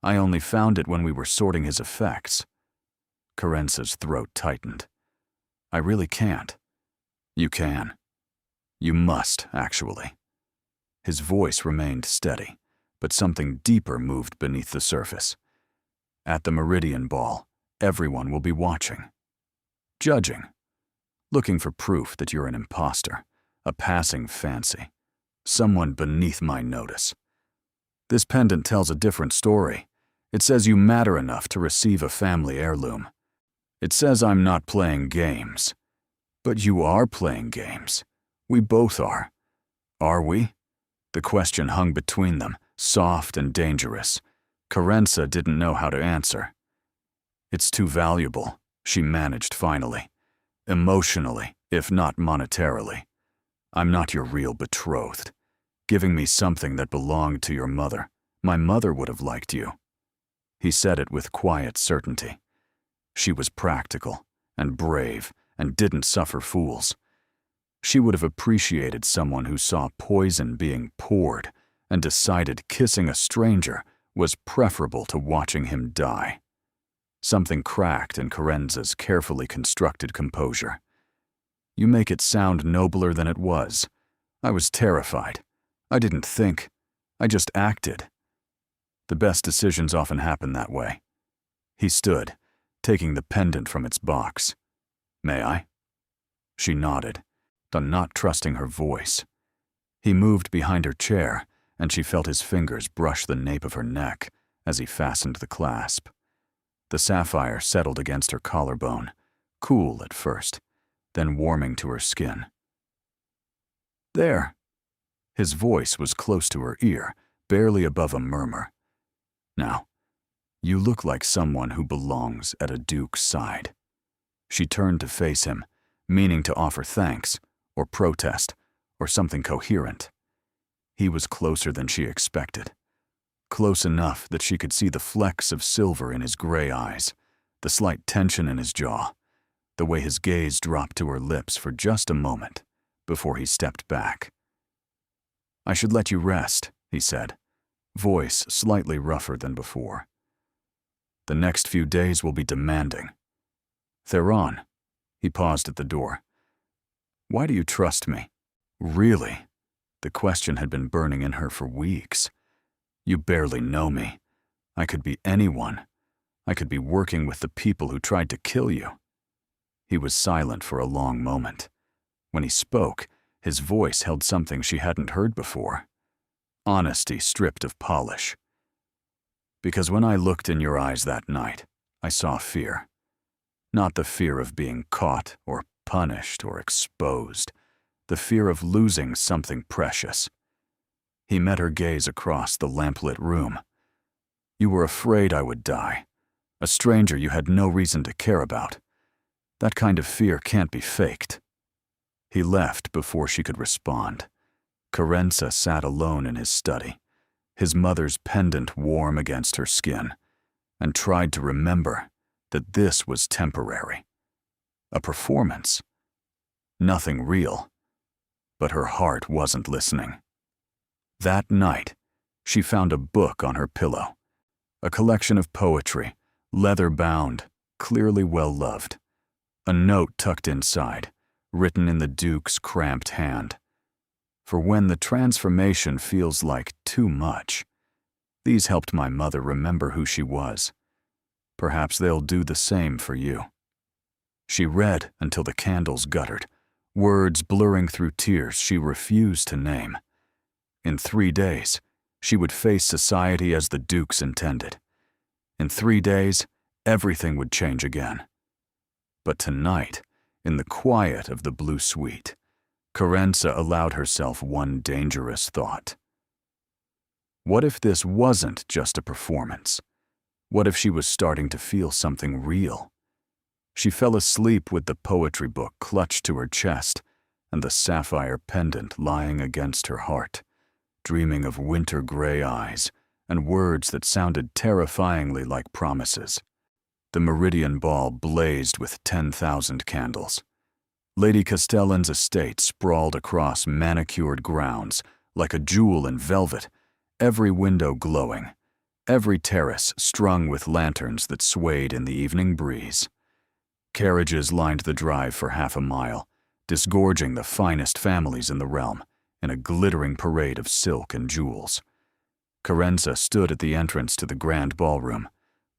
I only found it when we were sorting his effects." Carenza's throat tightened. "I really can't." "You can. You must, actually." His voice remained steady, but something deeper moved beneath the surface. "At the Meridian Ball, everyone will be watching. Judging. Looking for proof that you're an imposter, a passing fancy. Someone beneath my notice. This pendant tells a different story. It says you matter enough to receive a family heirloom. It says I'm not playing games. But you are playing games. We both are. Are we?" The question hung between them, soft and dangerous. Carenza didn't know how to answer. "It's too valuable," she managed finally. "Emotionally, if not monetarily. I'm not your real betrothed. Giving me something that belonged to your mother. My mother would have liked you." He said it with quiet certainty. She was practical and brave and didn't suffer fools. She would have appreciated someone who saw poison being poured and decided kissing a stranger was preferable to watching him die. Something cracked in Carenza's carefully constructed composure. "You make it sound nobler than it was. I was terrified. I didn't think. I just acted. The best decisions often happen that way." He stood, taking the pendant from its box. "May I?" She nodded, not trusting her voice. He moved behind her chair, and she felt his fingers brush the nape of her neck as he fastened the clasp. The sapphire settled against her collarbone, cool at first, then warming to her skin. "There." His voice was close to her ear, barely above a murmur. "Now, you look like someone who belongs at a duke's side." She turned to face him, meaning to offer thanks, or protest, or something coherent. He was closer than she expected, close enough that she could see the flecks of silver in his gray eyes, the slight tension in his jaw, the way his gaze dropped to her lips for just a moment before he stepped back. "I should let you rest," he said, voice slightly rougher than before. "The next few days will be demanding." "Theron," he paused at the door. "Why do you trust me?" "Really?" The question had been burning in her for weeks. "You barely know me. I could be anyone. I could be working with the people who tried to kill you." He was silent for a long moment. When he spoke, his voice held something she hadn't heard before. Honesty stripped of polish. "Because when I looked in your eyes that night, I saw fear. Not the fear of being caught or punished or exposed. The fear of losing something precious." He met her gaze across the lamplit room. "You were afraid I would die. A stranger you had no reason to care about. That kind of fear can't be faked." He left before she could respond. Carenza sat alone in his study, his mother's pendant warm against her skin, and tried to remember that this was temporary. A performance. Nothing real. But her heart wasn't listening. That night, she found a book on her pillow, a collection of poetry, leather-bound, clearly well-loved. A note tucked inside, written in the Duke's cramped hand. "For when the transformation feels like too much." These helped my mother remember who she was. Perhaps they'll do the same for you. She read until the candles guttered, words blurring through tears she refused to name. In 3 days, she would face society as the Dukes intended. In 3 days, everything would change again. But tonight, in the quiet of the Blue Suite, Carenza allowed herself one dangerous thought. What if this wasn't just a performance? What if she was starting to feel something real? She fell asleep with the poetry book clutched to her chest and the sapphire pendant lying against her heart, dreaming of winter-gray eyes and words that sounded terrifyingly like promises. The Meridian Ball blazed with 10,000 candles. Lady Castellan's estate sprawled across manicured grounds like a jewel in velvet, every window glowing, every terrace strung with lanterns that swayed in the evening breeze. Carriages lined the drive for half a mile, disgorging the finest families in the realm in a glittering parade of silk and jewels. Carenza stood at the entrance to the grand ballroom,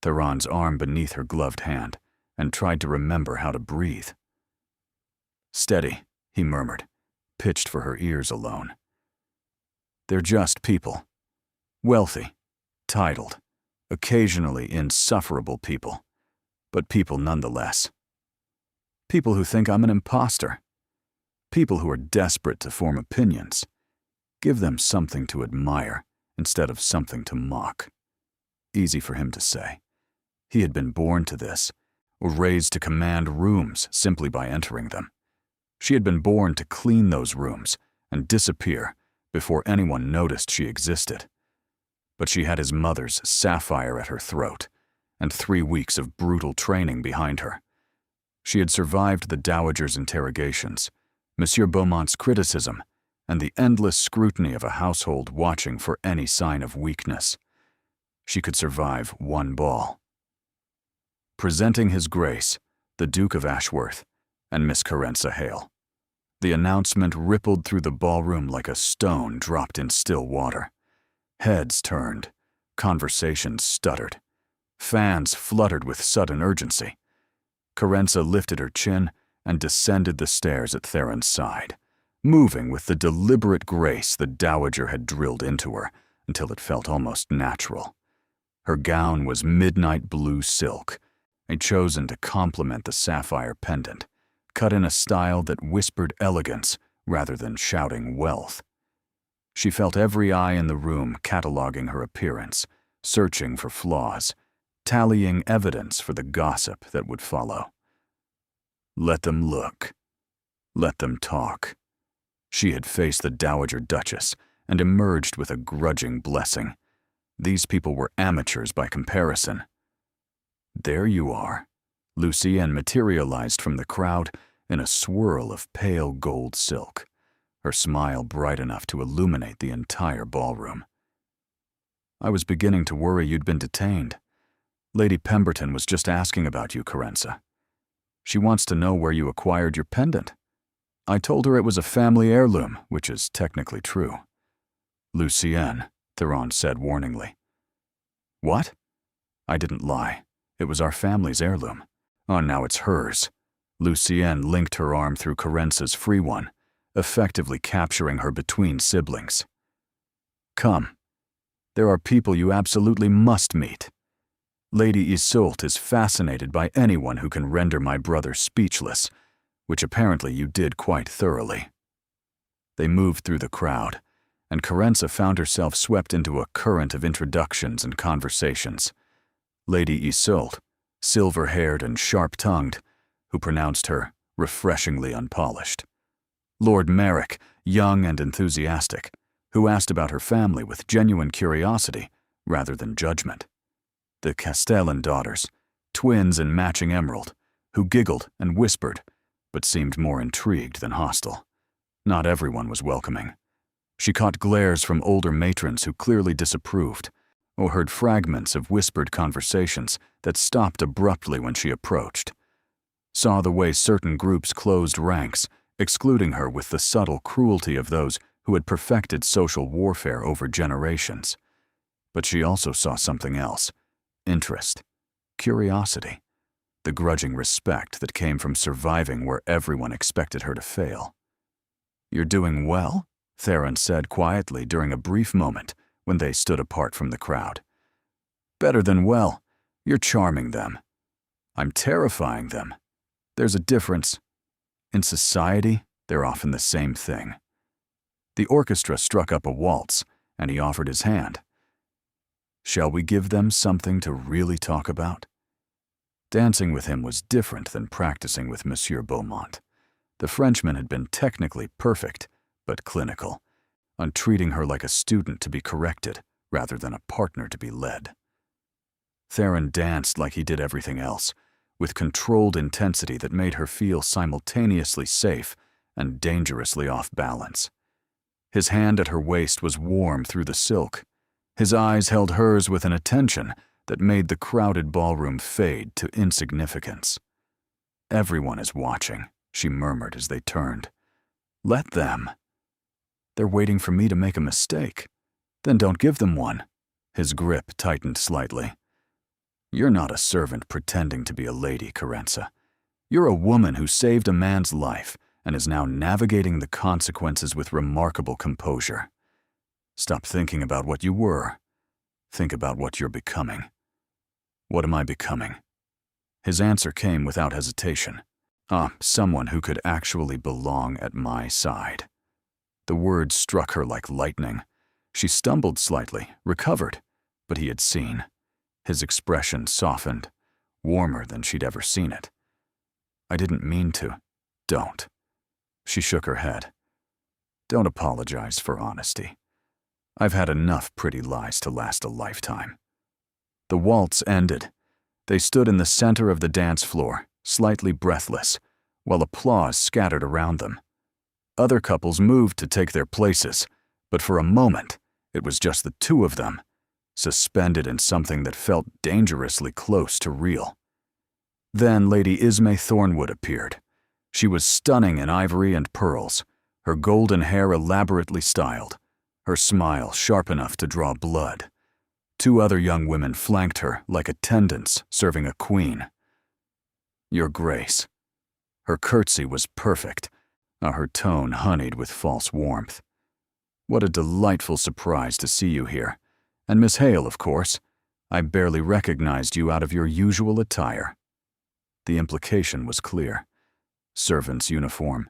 Theron's arm beneath her gloved hand, and tried to remember how to breathe. "Steady," he murmured, pitched for her ears alone. "They're just people. Wealthy, titled, occasionally insufferable people, but people nonetheless. People who think I'm an imposter. People who are desperate to form opinions. Give them something to admire instead of something to mock." Easy for him to say. He had been born to this, or raised to command rooms simply by entering them. She had been born to clean those rooms and disappear before anyone noticed she existed. But she had his mother's sapphire at her throat, and 3 weeks of brutal training behind her. She had survived the Dowager's interrogations, Monsieur Beaumont's criticism, and the endless scrutiny of a household watching for any sign of weakness. She could survive one ball. Presenting His Grace, the Duke of Ashworth, and Miss Carenza Hale. The announcement rippled through the ballroom like a stone dropped in still water. Heads turned, conversations stuttered. Fans fluttered with sudden urgency. Carenza lifted her chin and descended the stairs at Theron's side, moving with the deliberate grace the Dowager had drilled into her until it felt almost natural. Her gown was midnight blue silk, chosen to complement the sapphire pendant, cut in a style that whispered elegance rather than shouting wealth. She felt every eye in the room cataloging her appearance, searching for flaws, tallying evidence for the gossip that would follow. Let them look. Let them talk. She had faced the Dowager Duchess and emerged with a grudging blessing. These people were amateurs by comparison. There you are. Lucienne materialized from the crowd in a swirl of pale gold silk, her smile bright enough to illuminate the entire ballroom. I was beginning to worry you'd been detained. Lady Pemberton was just asking about you, Carenza. She wants to know where you acquired your pendant. I told her it was a family heirloom, which is technically true. Lucienne, Theron said warningly. What? I didn't lie. It was our family's heirloom. Oh, now it's hers. Lucienne linked her arm through Carenza's free one, effectively capturing her between siblings. Come. There are people you absolutely must meet. Lady Iseult is fascinated by anyone who can render my brother speechless, which apparently you did quite thoroughly. They moved through the crowd, and Carenza found herself swept into a current of introductions and conversations. Lady Iseult, silver-haired and sharp-tongued, who pronounced her refreshingly unpolished. Lord Merrick, young and enthusiastic, who asked about her family with genuine curiosity rather than judgment. The Castellan daughters, twins in matching emerald, who giggled and whispered, but seemed more intrigued than hostile. Not everyone was welcoming. She caught glares from older matrons who clearly disapproved, or heard fragments of whispered conversations that stopped abruptly when she approached. Saw the way certain groups closed ranks, excluding her with the subtle cruelty of those who had perfected social warfare over generations. But she also saw something else: interest, curiosity, the grudging respect that came from surviving where everyone expected her to fail. You're doing well, Theron said quietly during a brief moment when they stood apart from the crowd. Better than well. You're charming them. I'm terrifying them. There's a difference. In society, they're often the same thing. The orchestra struck up a waltz, and he offered his hand. Shall we give them something to really talk about? Dancing with him was different than practicing with Monsieur Beaumont. The Frenchman had been technically perfect, but clinical, on treating her like a student to be corrected rather than a partner to be led. Theron danced like he did everything else, with controlled intensity that made her feel simultaneously safe and dangerously off balance. His hand at her waist was warm through the silk. His eyes held hers with an attention that made the crowded ballroom fade to insignificance. Everyone is watching, she murmured as they turned. Let them. They're waiting for me to make a mistake. Then don't give them one. His grip tightened slightly. You're not a servant pretending to be a lady, Carenza. You're a woman who saved a man's life and is now navigating the consequences with remarkable composure. Stop thinking about what you were. Think about what you're becoming. What am I becoming? His answer came without hesitation. Someone who could actually belong at my side. The words struck her like lightning. She stumbled slightly, recovered, but he had seen. His expression softened, warmer than she'd ever seen it. I didn't mean to. Don't. She shook her head. Don't apologize for honesty. I've had enough pretty lies to last a lifetime. The waltz ended. They stood in the center of the dance floor, slightly breathless, while applause scattered around them. Other couples moved to take their places, but for a moment, it was just the two of them, suspended in something that felt dangerously close to real. Then Lady Ismay Thornwood appeared. She was stunning in ivory and pearls, her golden hair elaborately styled, her smile sharp enough to draw blood. Two other young women flanked her like attendants serving a queen. Your Grace. Her curtsy was perfect, her tone honeyed with false warmth. What a delightful surprise to see you here. And Miss Hale, of course. I barely recognized you out of your usual attire. The implication was clear. Servant's uniform,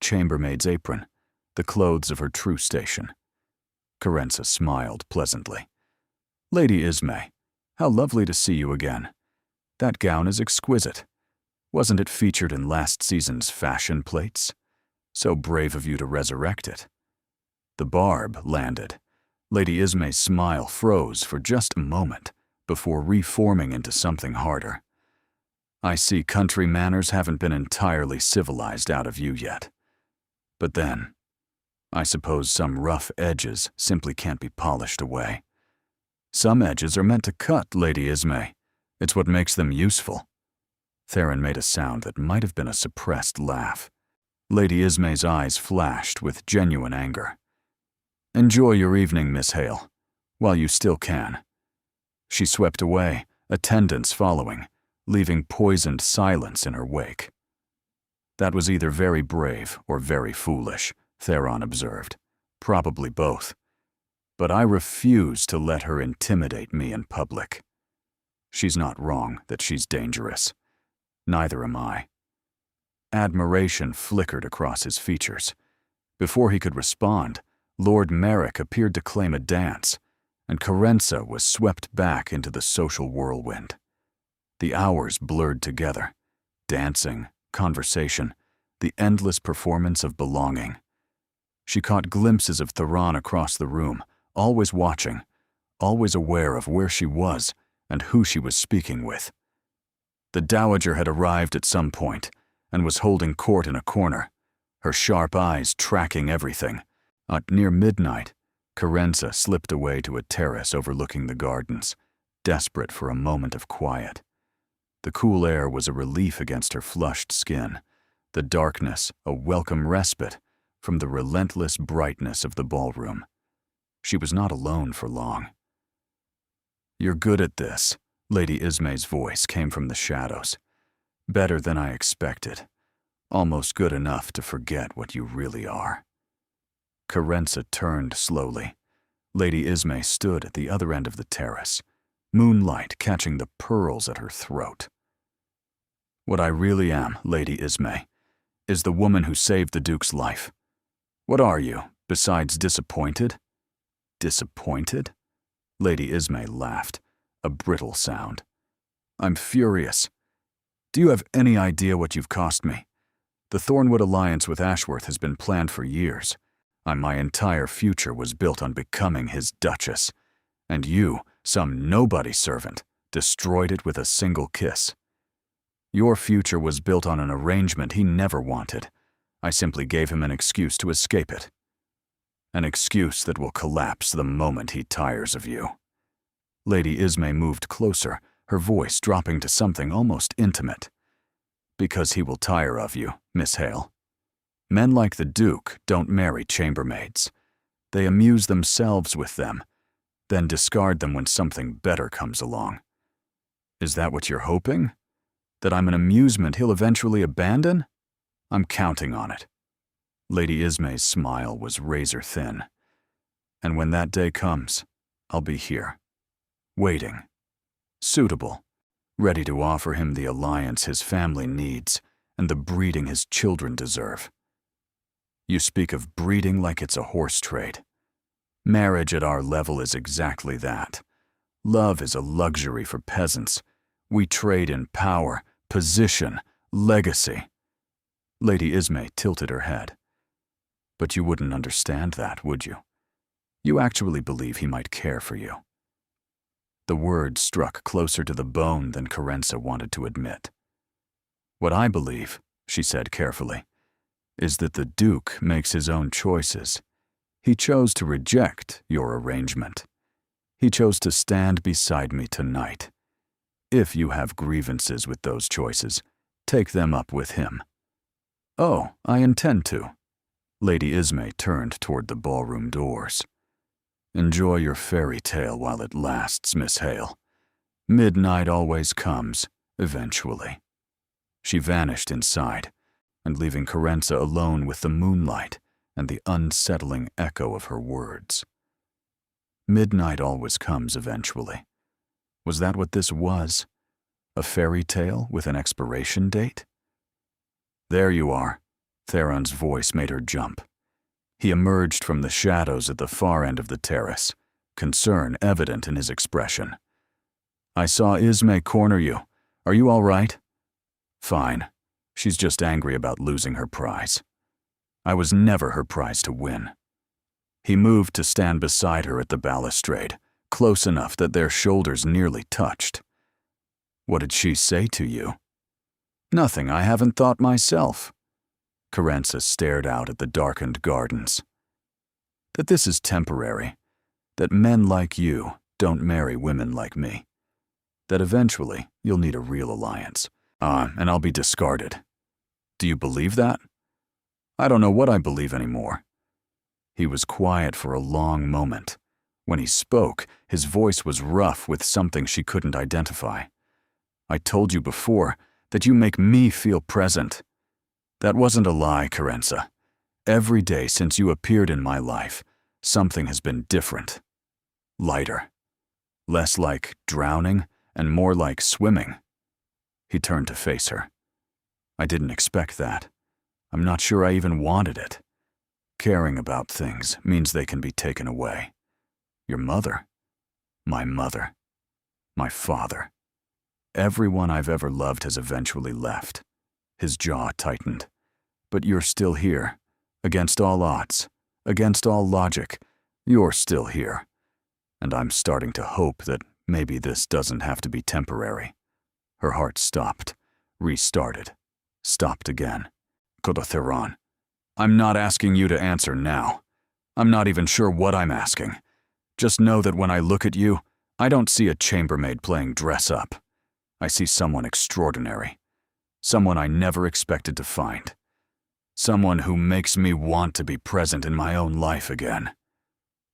chambermaid's apron, the clothes of her true station. Carenza smiled pleasantly. Lady Ismay, how lovely to see you again. That gown is exquisite. Wasn't it featured in last season's fashion plates? So brave of you to resurrect it. The barb landed. Lady Ismay's smile froze for just a moment before reforming into something harder. I see country manners haven't been entirely civilized out of you yet. But then, I suppose some rough edges simply can't be polished away. Some edges are meant to cut, Lady Ismay. It's what makes them useful. Theron made a sound that might have been a suppressed laugh. Lady Ismay's eyes flashed with genuine anger. Enjoy your evening, Miss Hale, while you still can. She swept away, attendants following, leaving poisoned silence in her wake. That was either very brave or very foolish, Theron observed. Probably both. But I refuse to let her intimidate me in public. She's not wrong that she's dangerous. Neither am I. Admiration flickered across his features. Before he could respond, Lord Merrick appeared to claim a dance, and Carenza was swept back into the social whirlwind. The hours blurred together. Dancing, conversation, the endless performance of belonging. She caught glimpses of Theron across the room, always watching, always aware of where she was and who she was speaking with. The Dowager had arrived at some point and was holding court in a corner, her sharp eyes tracking everything. At near midnight, Carenza slipped away to a terrace overlooking the gardens, desperate for a moment of quiet. The cool air was a relief against her flushed skin, the darkness a welcome respite from the relentless brightness of the ballroom. She was not alone for long. "You're good at this," Lady Ismay's voice came from the shadows. "Better than I expected. Almost good enough to forget what you really are." Carenza turned slowly. Lady Ismay stood at the other end of the terrace, moonlight catching the pearls at her throat. "What I really am, Lady Ismay, is the woman who saved the Duke's life. What are you, besides disappointed?" "Disappointed?" Lady Ismay laughed, a brittle sound. "I'm furious. Do you have any idea what you've cost me? The Thornwood alliance with Ashworth has been planned for years. My entire future was built on becoming his Duchess, and you, some nobody servant, destroyed it with a single kiss. Your future was built on an arrangement he never wanted. I simply gave him an excuse to escape it. An excuse that will collapse the moment he tires of you." Lady Ismay moved closer, her voice dropping to something almost intimate. "Because he will tire of you, Miss Hale. Men like the Duke don't marry chambermaids. They amuse themselves with them, then discard them when something better comes along. Is that what you're hoping? That I'm an amusement he'll eventually abandon? I'm counting on it." Lady Ismay's smile was razor thin. "And when that day comes, I'll be here, waiting, suitable, ready to offer him the alliance his family needs and the breeding his children deserve." "You speak of breeding like it's a horse trade. Marriage at our level is exactly that. Love is a luxury for peasants. We trade in power, position, legacy." Lady Ismay tilted her head. "But you wouldn't understand that, would you? You actually believe he might care for you." The word struck closer to the bone than Carenza wanted to admit. "What I believe," she said carefully, "is that the Duke makes his own choices. He chose to reject your arrangement. He chose to stand beside me tonight. If you have grievances with those choices, take them up with him." "Oh, I intend to." Lady Ismay turned toward the ballroom doors. "Enjoy your fairy tale while it lasts, Miss Hale. Midnight always comes, eventually." She vanished inside, and leaving Carenza alone with the moonlight and the unsettling echo of her words. Midnight always comes eventually. Was that what this was? A fairy tale with an expiration date? "There you are." Theron's voice made her jump. He emerged from the shadows at the far end of the terrace, concern evident in his expression. "I saw Ismay corner you. Are you all right?" "Fine. She's just angry about losing her prize. I was never her prize to win." He moved to stand beside her at the balustrade, close enough that their shoulders nearly touched. "What did she say to you?" "Nothing I haven't thought myself." Carenza stared out at the darkened gardens. "That this is temporary. That men like you don't marry women like me. That eventually you'll need a real alliance. And I'll be discarded. Do you believe that?" "I don't know what I believe anymore." He was quiet for a long moment. When he spoke, his voice was rough with something she couldn't identify. "I told you before that you make me feel present." "That wasn't a lie, Carenza. Every day since you appeared in my life, something has been different. Lighter. Less like drowning and more like swimming." He turned to face her. "I didn't expect that. I'm not sure I even wanted it. Caring about things means they can be taken away. Your mother, my father. Everyone I've ever loved has eventually left." His jaw tightened. "But you're still here. Against all odds, against all logic, you're still here. And I'm starting to hope that maybe this doesn't have to be temporary." Her heart stopped, restarted, stopped again. "Kodotheron, I'm not asking you to answer now. I'm not even sure what I'm asking. Just know that when I look at you, I don't see a chambermaid playing dress-up. I see someone extraordinary. Someone I never expected to find. Someone who makes me want to be present in my own life again."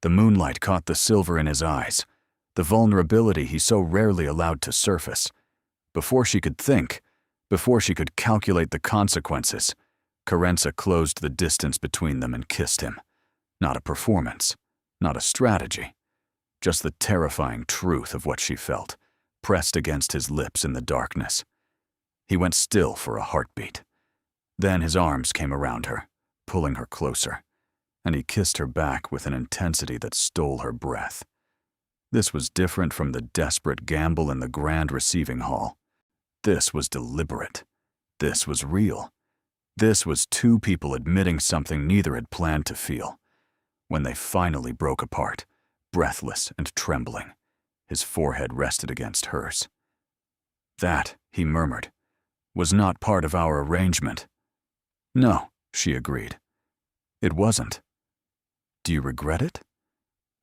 The moonlight caught the silver in his eyes, the vulnerability he so rarely allowed to surface. Before she could think, before she could calculate the consequences, Carenza closed the distance between them and kissed him. Not a performance, not a strategy, just the terrifying truth of what she felt, pressed against his lips in the darkness. He went still for a heartbeat. Then his arms came around her, pulling her closer, and he kissed her back with an intensity that stole her breath. This was different from the desperate gamble in the grand receiving hall. This was deliberate. This was real. This was two people admitting something neither had planned to feel. When they finally broke apart, breathless and trembling, his forehead rested against hers. "That," he murmured, "was not part of our arrangement." "No," she agreed. "It wasn't." "Do you regret it?"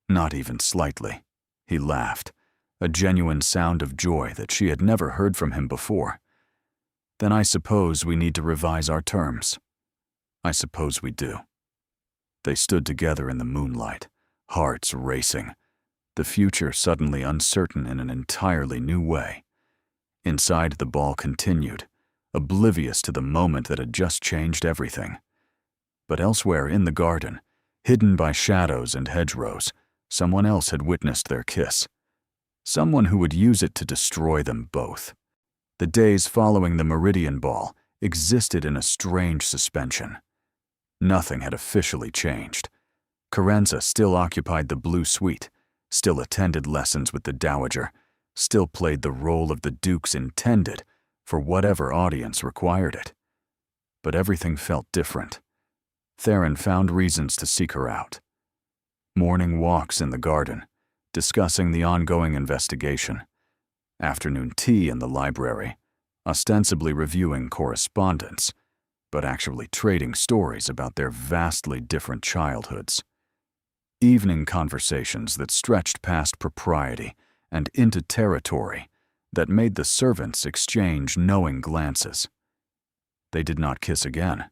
"Not even slightly." He laughed, a genuine sound of joy that she had never heard from him before. "Then I suppose we need to revise our terms." "I suppose we do." They stood together in the moonlight, hearts racing, the future suddenly uncertain in an entirely new way. Inside, the ball continued, oblivious to the moment that had just changed everything. But elsewhere in the garden, hidden by shadows and hedgerows, someone else had witnessed their kiss. Someone who would use it to destroy them both. The days following the Meridian Ball existed in a strange suspension. Nothing had officially changed. Carenza still occupied the Blue Suite, still attended lessons with the Dowager, still played the role of the Duke's intended for whatever audience required it. But everything felt different. Theron found reasons to seek her out. Morning walks in the garden, discussing the ongoing investigation. Afternoon tea in the library, ostensibly reviewing correspondence, but actually trading stories about their vastly different childhoods. Evening conversations that stretched past propriety and into territory that made the servants exchange knowing glances. They did not kiss again.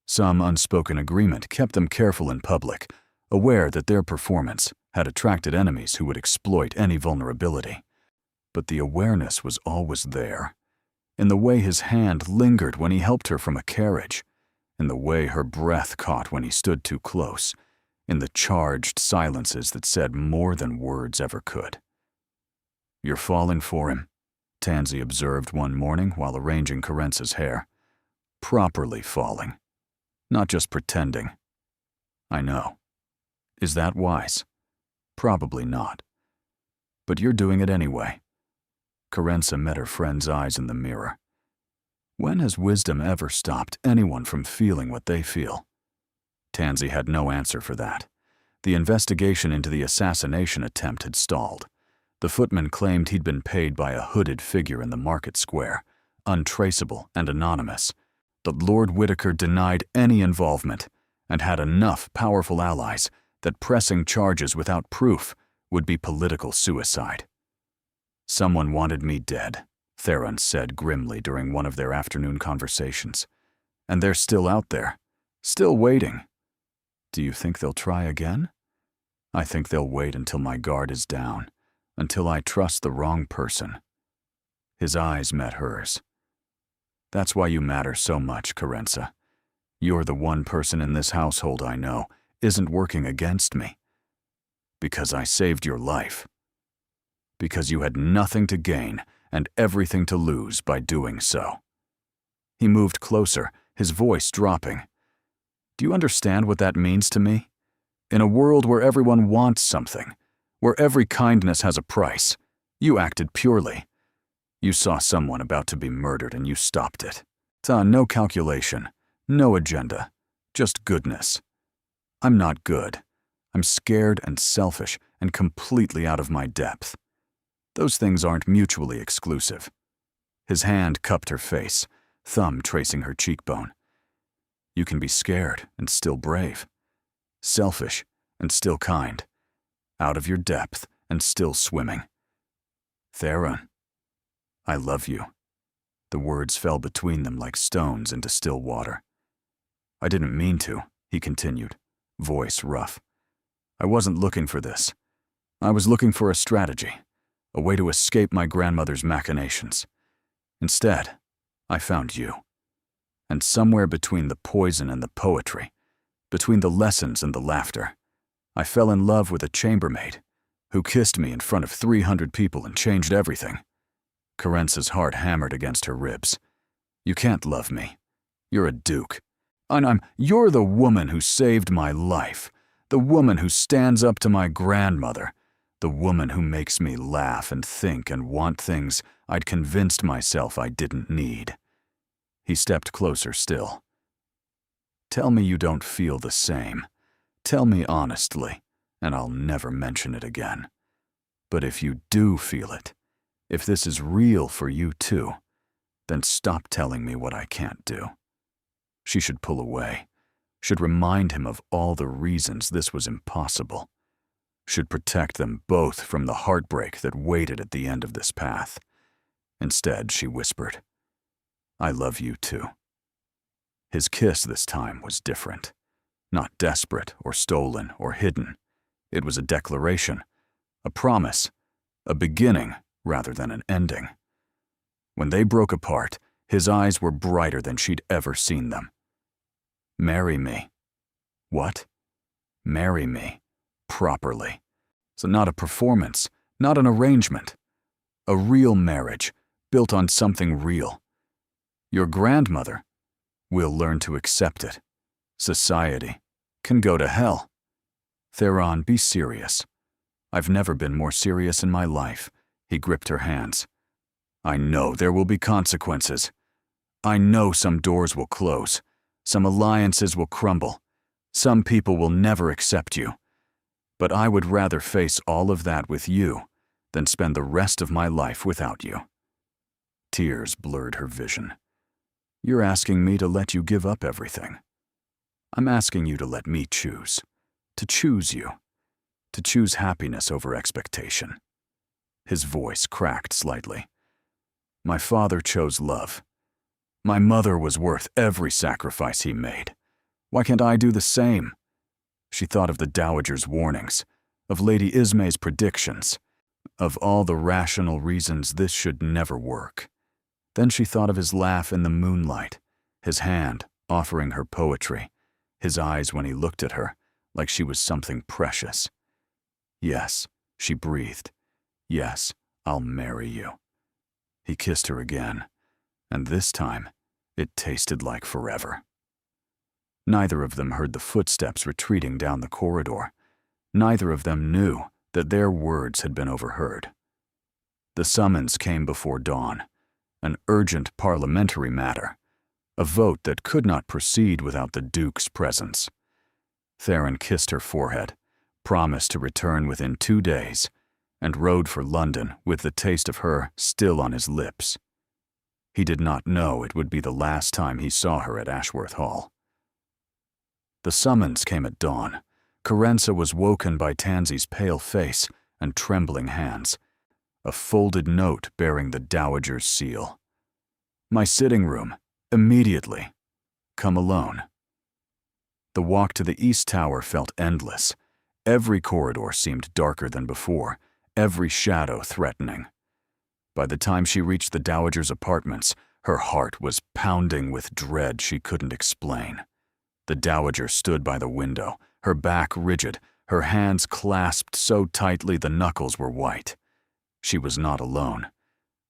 Some unspoken agreement kept them careful in public, aware that their performance had attracted enemies who would exploit any vulnerability. But the awareness was always there, in the way his hand lingered when he helped her from a carriage, in the way her breath caught when he stood too close, in the charged silences that said more than words ever could. "You're falling for him," Tansy observed one morning while arranging Carenza's hair. "Properly falling. Not just pretending." "I know. Is that wise? Probably not. But you're doing it anyway." Carenza met her friend's eyes in the mirror. When has wisdom ever stopped anyone from feeling what they feel? Tansy had no answer for that. The investigation into the assassination attempt had stalled. The footman claimed he'd been paid by a hooded figure in the market square, untraceable and anonymous. But Lord Whitaker denied any involvement and had enough powerful allies that pressing charges without proof would be political suicide. "Someone wanted me dead," Theron said grimly during one of their afternoon conversations. "And they're still out there, still waiting. Do you think they'll try again? I think they'll wait until my guard is down, until I trust the wrong person." His eyes met hers. "That's why you matter so much, Carenza. You're the one person in this household I know isn't working against me. Because I saved your life. Because you had nothing to gain and everything to lose by doing so." He moved closer, his voice dropping. "Do you understand what that means to me? In a world where everyone wants something, where every kindness has a price, you acted purely. You saw someone about to be murdered and you stopped it. No calculation, no agenda, just goodness. I'm not good. I'm scared and selfish and completely out of my depth. Those things aren't mutually exclusive." His hand cupped her face, thumb tracing her cheekbone. "You can be scared and still brave, selfish and still kind, out of your depth and still swimming. Theron, I love you." The words fell between them like stones into still water. "I didn't mean to," he continued, voice rough. "I wasn't looking for this. I was looking for a strategy, a way to escape my grandmother's machinations. Instead, I found you. And somewhere between the poison and the poetry, between the lessons and the laughter, I fell in love with a chambermaid who kissed me in front of 300 people and changed everything." Carenza's heart hammered against her ribs. "You can't love me. You're a duke. And you're the woman who saved my life, the woman who stands up to my grandmother, the woman who makes me laugh and think and want things I'd convinced myself I didn't need." He stepped closer still. "Tell me you don't feel the same. Tell me honestly, and I'll never mention it again. But if you do feel it, if this is real for you too, then stop telling me what I can't do." She should pull away, should remind him of all the reasons this was impossible, should protect them both from the heartbreak that waited at the end of this path. Instead, she whispered, "I love you too." His kiss this time was different, not desperate or stolen or hidden. It was a declaration, a promise, a beginning rather than an ending. When they broke apart, his eyes were brighter than she'd ever seen them. "Marry me." What? Marry me. Properly. So not a performance, not an arrangement. A real marriage, built on something real. Your grandmother will learn to accept it. Society can go to hell. Theron, be serious. I've never been more serious in my life. He gripped her hands. I know there will be consequences. I know some doors will close. Some alliances will crumble. Some people will never accept you. But I would rather face all of that with you than spend the rest of my life without you. Tears blurred her vision. You're asking me to let you give up everything. I'm asking you to let me choose. To choose you. To choose happiness over expectation. His voice cracked slightly. My father chose love. My mother was worth every sacrifice he made. Why can't I do the same? She thought of the Dowager's warnings, of Lady Ismay's predictions, of all the rational reasons this should never work. Then she thought of his laugh in the moonlight, his hand offering her poetry, his eyes when he looked at her, like she was something precious. Yes, she breathed. Yes, I'll marry you. He kissed her again, and this time it tasted like forever. Neither of them heard the footsteps retreating down the corridor. Neither of them knew that their words had been overheard. The summons came before dawn, an urgent parliamentary matter, a vote that could not proceed without the Duke's presence. Theron kissed her forehead, promised to return within 2 days, and rode for London with the taste of her still on his lips. He did not know it would be the last time he saw her at Ashworth Hall. The summons came at dawn. Carenza was woken by Tansy's pale face and trembling hands, a folded note bearing the Dowager's seal. "My sitting room, immediately. Come alone." The walk to the East Tower felt endless. Every corridor seemed darker than before, every shadow threatening. By the time she reached the Dowager's apartments, her heart was pounding with dread she couldn't explain. The Dowager stood by the window, her back rigid, her hands clasped so tightly the knuckles were white. She was not alone.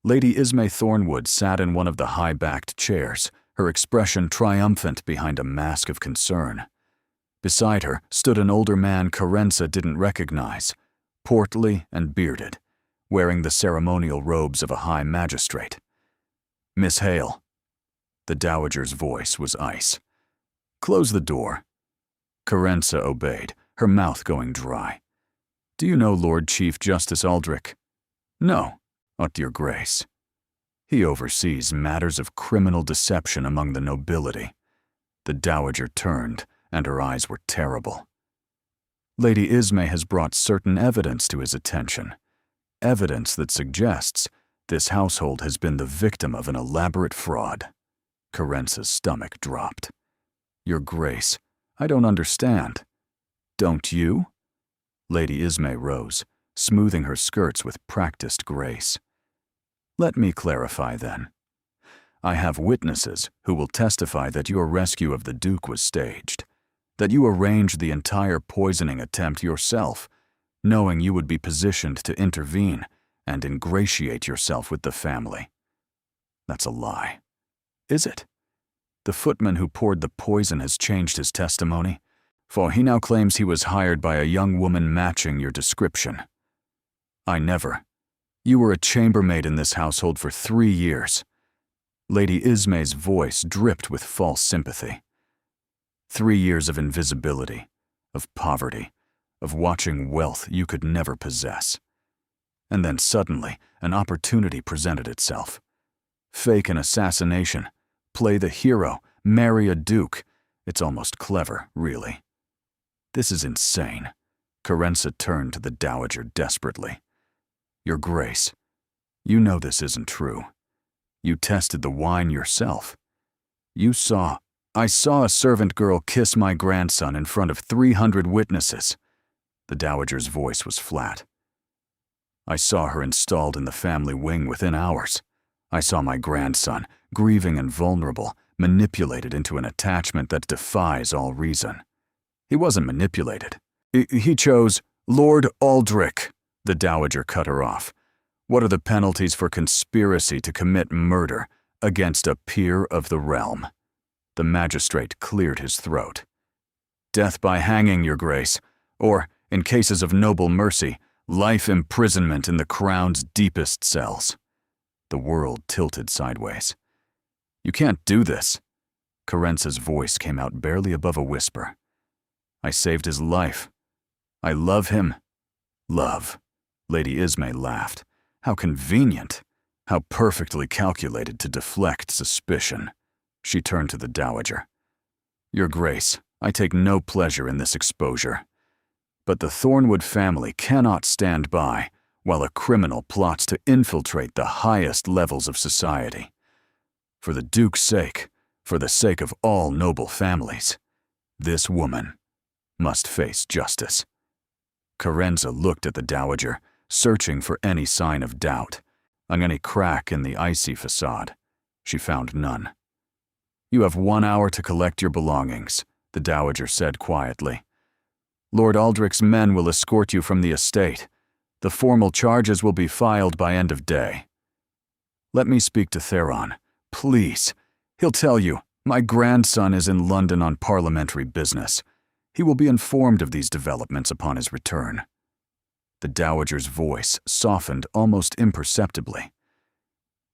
Lady Ismay Thornwood sat in one of the high-backed chairs, her expression triumphant behind a mask of concern. Beside her stood an older man Carenza didn't recognize, portly and bearded, wearing the ceremonial robes of a high magistrate. "Miss Hale." The Dowager's voice was ice. "Close the door." Carenza obeyed, her mouth going dry. "Do you know Lord Chief Justice Aldrich?" "No, aught your grace." "He oversees matters of criminal deception among the nobility." The Dowager turned, and her eyes were terrible. "Lady Ismay has brought certain evidence to his attention. Evidence that suggests this household has been the victim of an elaborate fraud." Carenza's stomach dropped. "Your grace, I don't understand." "Don't you?" Lady Ismay rose, smoothing her skirts with practiced grace. "Let me clarify then. I have witnesses who will testify that your rescue of the Duke was staged, that you arranged the entire poisoning attempt yourself, knowing you would be positioned to intervene and ingratiate yourself with the family." "That's a lie." "Is it?" "The footman who poured the poison has changed his testimony, for he now claims he was hired by a young woman matching your description." "I never. You were a chambermaid in this household for 3 years." Lady Ismay's voice dripped with false sympathy. 3 years of invisibility, of poverty, of watching wealth you could never possess. And then suddenly, an opportunity presented itself. Fake an assassination, play the hero, marry a duke. It's almost clever, really. "This is insane." Carenza turned to the Dowager desperately. "Your Grace, you know this isn't true. You tested the wine yourself. I saw a servant girl kiss my grandson in front of 300 witnesses." The Dowager's voice was flat. "I saw her installed in the family wing within hours. I saw my grandson, grieving and vulnerable, manipulated into an attachment that defies all reason." "He wasn't manipulated. He chose Lord Aldrich." The Dowager cut her off. "What are the penalties for conspiracy to commit murder against a peer of the realm?" The magistrate cleared his throat. "Death by hanging, your grace, or, in cases of noble mercy, life imprisonment in the crown's deepest cells." The world tilted sideways. "You can't do this." Carenza's voice came out barely above a whisper. "I saved his life. I love him." "Love." Lady Ismay laughed. "How convenient. How perfectly calculated to deflect suspicion." She turned to the Dowager. "Your Grace, I take no pleasure in this exposure. But the Thornwood family cannot stand by while a criminal plots to infiltrate the highest levels of society. For the Duke's sake, for the sake of all noble families, this woman must face justice." Carenza looked at the Dowager, searching for any sign of doubt, on any crack in the icy facade. She found none. "You have 1 hour to collect your belongings," the Dowager said quietly. "Lord Aldrich's men will escort you from the estate. The formal charges will be filed by end of day." "Let me speak to Theron, please. He'll tell you, my grandson is in London on parliamentary business. He will be informed of these developments upon his return." The Dowager's voice softened almost imperceptibly.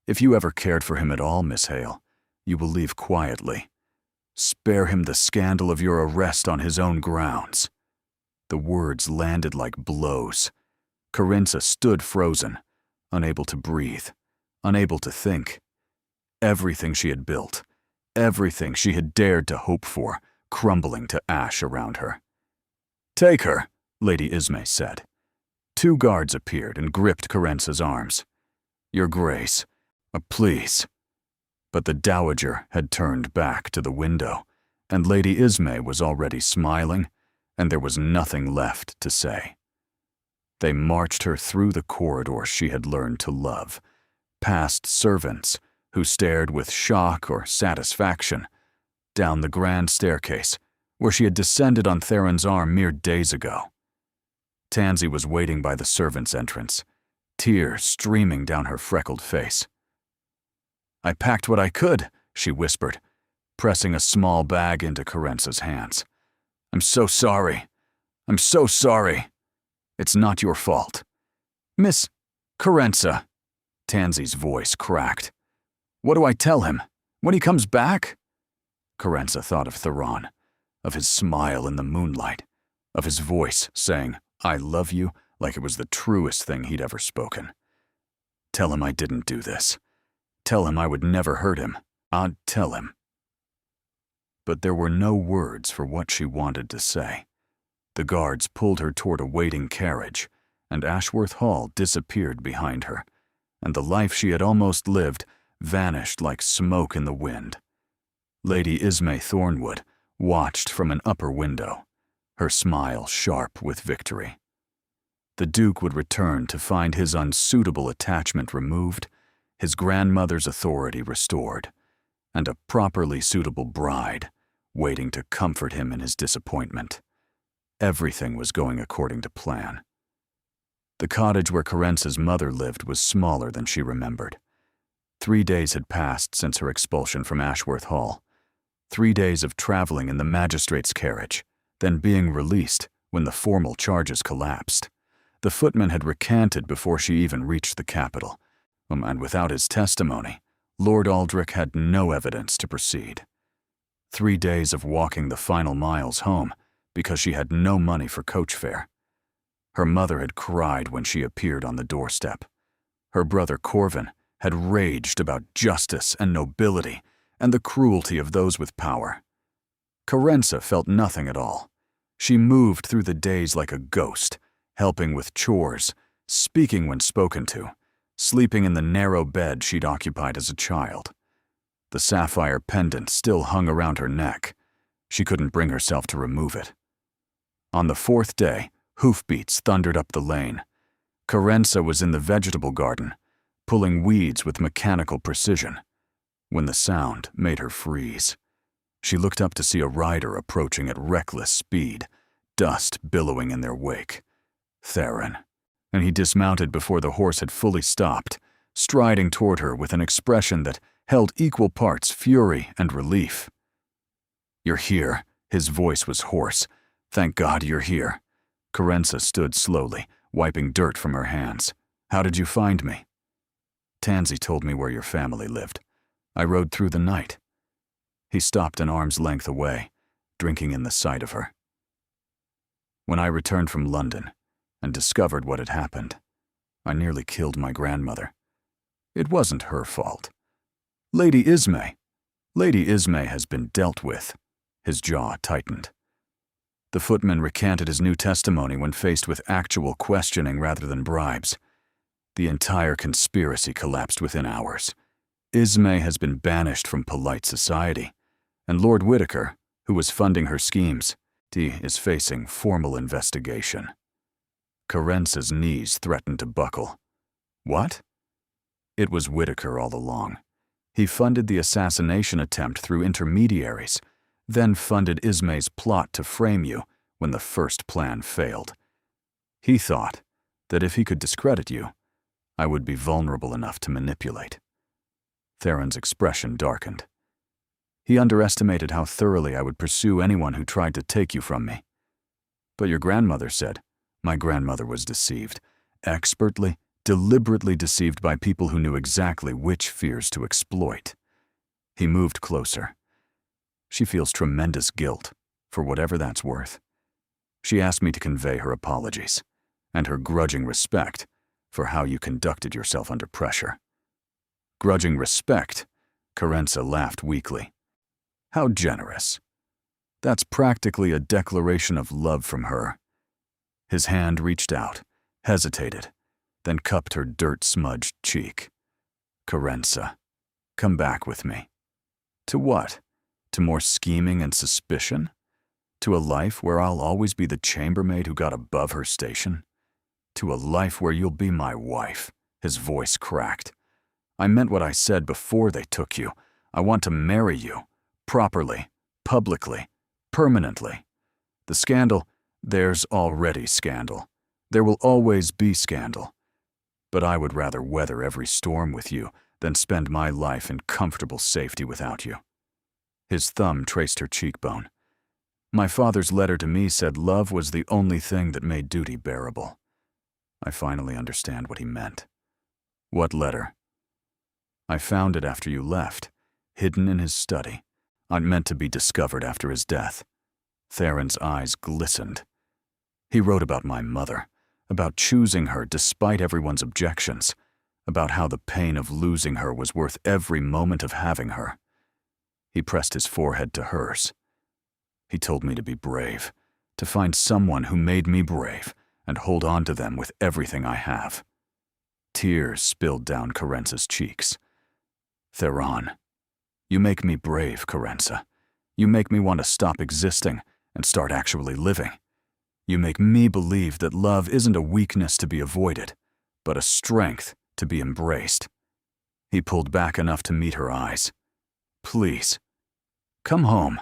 "If you ever cared for him at all, Miss Hale, you will leave quietly. Spare him the scandal of your arrest on his own grounds." The words landed like blows. Carinza stood frozen, unable to breathe, unable to think. Everything she had built, everything she had dared to hope for, crumbling to ash around her. "Take her," Lady Ismay said. 2 guards appeared and gripped Carenza's arms. "Your Grace, please." But the Dowager had turned back to the window, and Lady Ismay was already smiling, and there was nothing left to say. They marched her through the corridor she had learned to love, past servants who stared with shock or satisfaction, down the grand staircase where she had descended on Theron's arm mere days ago. Tansy was waiting by the servants' entrance, tears streaming down her freckled face. "I packed what I could," she whispered, pressing a small bag into Carenza's hands. "I'm so sorry. I'm so sorry. It's not your fault." "Miss Carenza," Tansy's voice cracked. "What do I tell him? When he comes back?" Carenza thought of Theron, of his smile in the moonlight, of his voice saying, "I love you," like it was the truest thing he'd ever spoken. Tell him I didn't do this. Tell him I would never hurt him. I'd tell him. But there were no words for what she wanted to say. The guards pulled her toward a waiting carriage, and Ashworth Hall disappeared behind her, and the life she had almost lived vanished like smoke in the wind. Lady Ismay Thornwood watched from an upper window, her smile sharp with victory. The Duke would return to find his unsuitable attachment removed, his grandmother's authority restored, and a properly suitable bride waiting to comfort him in his disappointment. Everything was going according to plan. The cottage where Carenza's mother lived was smaller than she remembered. 3 days had passed since her expulsion from Ashworth Hall. 3 days of traveling in the magistrate's carriage, then being released when the formal charges collapsed. The footman had recanted before she even reached the capital, and without his testimony, Lord Aldrich had no evidence to proceed. 3 days of walking the final miles home because she had no money for coach fare. Her mother had cried when she appeared on the doorstep. Her brother Corvin had raged about justice and nobility and the cruelty of those with power. Carenza felt nothing at all. She moved through the days like a ghost, helping with chores, speaking when spoken to, sleeping in the narrow bed she'd occupied as a child. The sapphire pendant still hung around her neck. She couldn't bring herself to remove it. On the 4th day, hoofbeats thundered up the lane. Carenza was in the vegetable garden, pulling weeds with mechanical precision, when the sound made her freeze. She looked up to see a rider approaching at reckless speed, dust billowing in their wake. Theron. And he dismounted before the horse had fully stopped, striding toward her with an expression that held equal parts fury and relief. "You're here." His voice was hoarse. "Thank God you're here." Carenza stood slowly, wiping dirt from her hands. "How did you find me?" "Tansy told me where your family lived. I rode through the night." He stopped an arm's length away, drinking in the sight of her. "When I returned from London and discovered what had happened, I nearly killed my grandmother. It wasn't her fault. Lady Ismay has been dealt with." His jaw tightened. The footman recanted his new testimony when faced with actual questioning rather than bribes. The entire conspiracy collapsed within hours. Ismay has been banished from polite society, and Lord Whitaker, who was funding her schemes, is facing formal investigation. Carenza's knees threatened to buckle. What? It was Whitaker all along. He funded the assassination attempt through intermediaries, then funded Ismay's plot to frame you when the first plan failed. He thought that if he could discredit you, I would be vulnerable enough to manipulate. Theron's expression darkened. He underestimated how thoroughly I would pursue anyone who tried to take you from me. But your grandmother said, my grandmother was deceived, expertly, deliberately deceived by people who knew exactly which fears to exploit. He moved closer. She feels tremendous guilt, for whatever that's worth. She asked me to convey her apologies and her grudging respect for how you conducted yourself under pressure. Grudging respect? Carenza laughed weakly. How generous. That's practically a declaration of love from her. His hand reached out, hesitated, then cupped her dirt-smudged cheek. Carenza, come back with me. To what? To more scheming and suspicion? To a life where I'll always be the chambermaid who got above her station? To a life where you'll be my wife? His voice cracked. I meant what I said before they took you. I want to marry you. Properly. Publicly. Permanently. The scandal, there's already scandal. There will always be scandal. But I would rather weather every storm with you than spend my life in comfortable safety without you. His thumb traced her cheekbone. My father's letter to me said love was the only thing that made duty bearable. I finally understand what he meant. What letter? I found it after you left, hidden in his study. I'd meant to be discovered after his death. Theron's eyes glistened. He wrote about my mother, about choosing her despite everyone's objections, about how the pain of losing her was worth every moment of having her. He pressed his forehead to hers. He told me to be brave, to find someone who made me brave, and hold on to them with everything I have. Tears spilled down Carenza's cheeks. Theron, you make me brave, Carenza. You make me want to stop existing and start actually living. You make me believe that love isn't a weakness to be avoided, but a strength to be embraced. He pulled back enough to meet her eyes. Please, come home.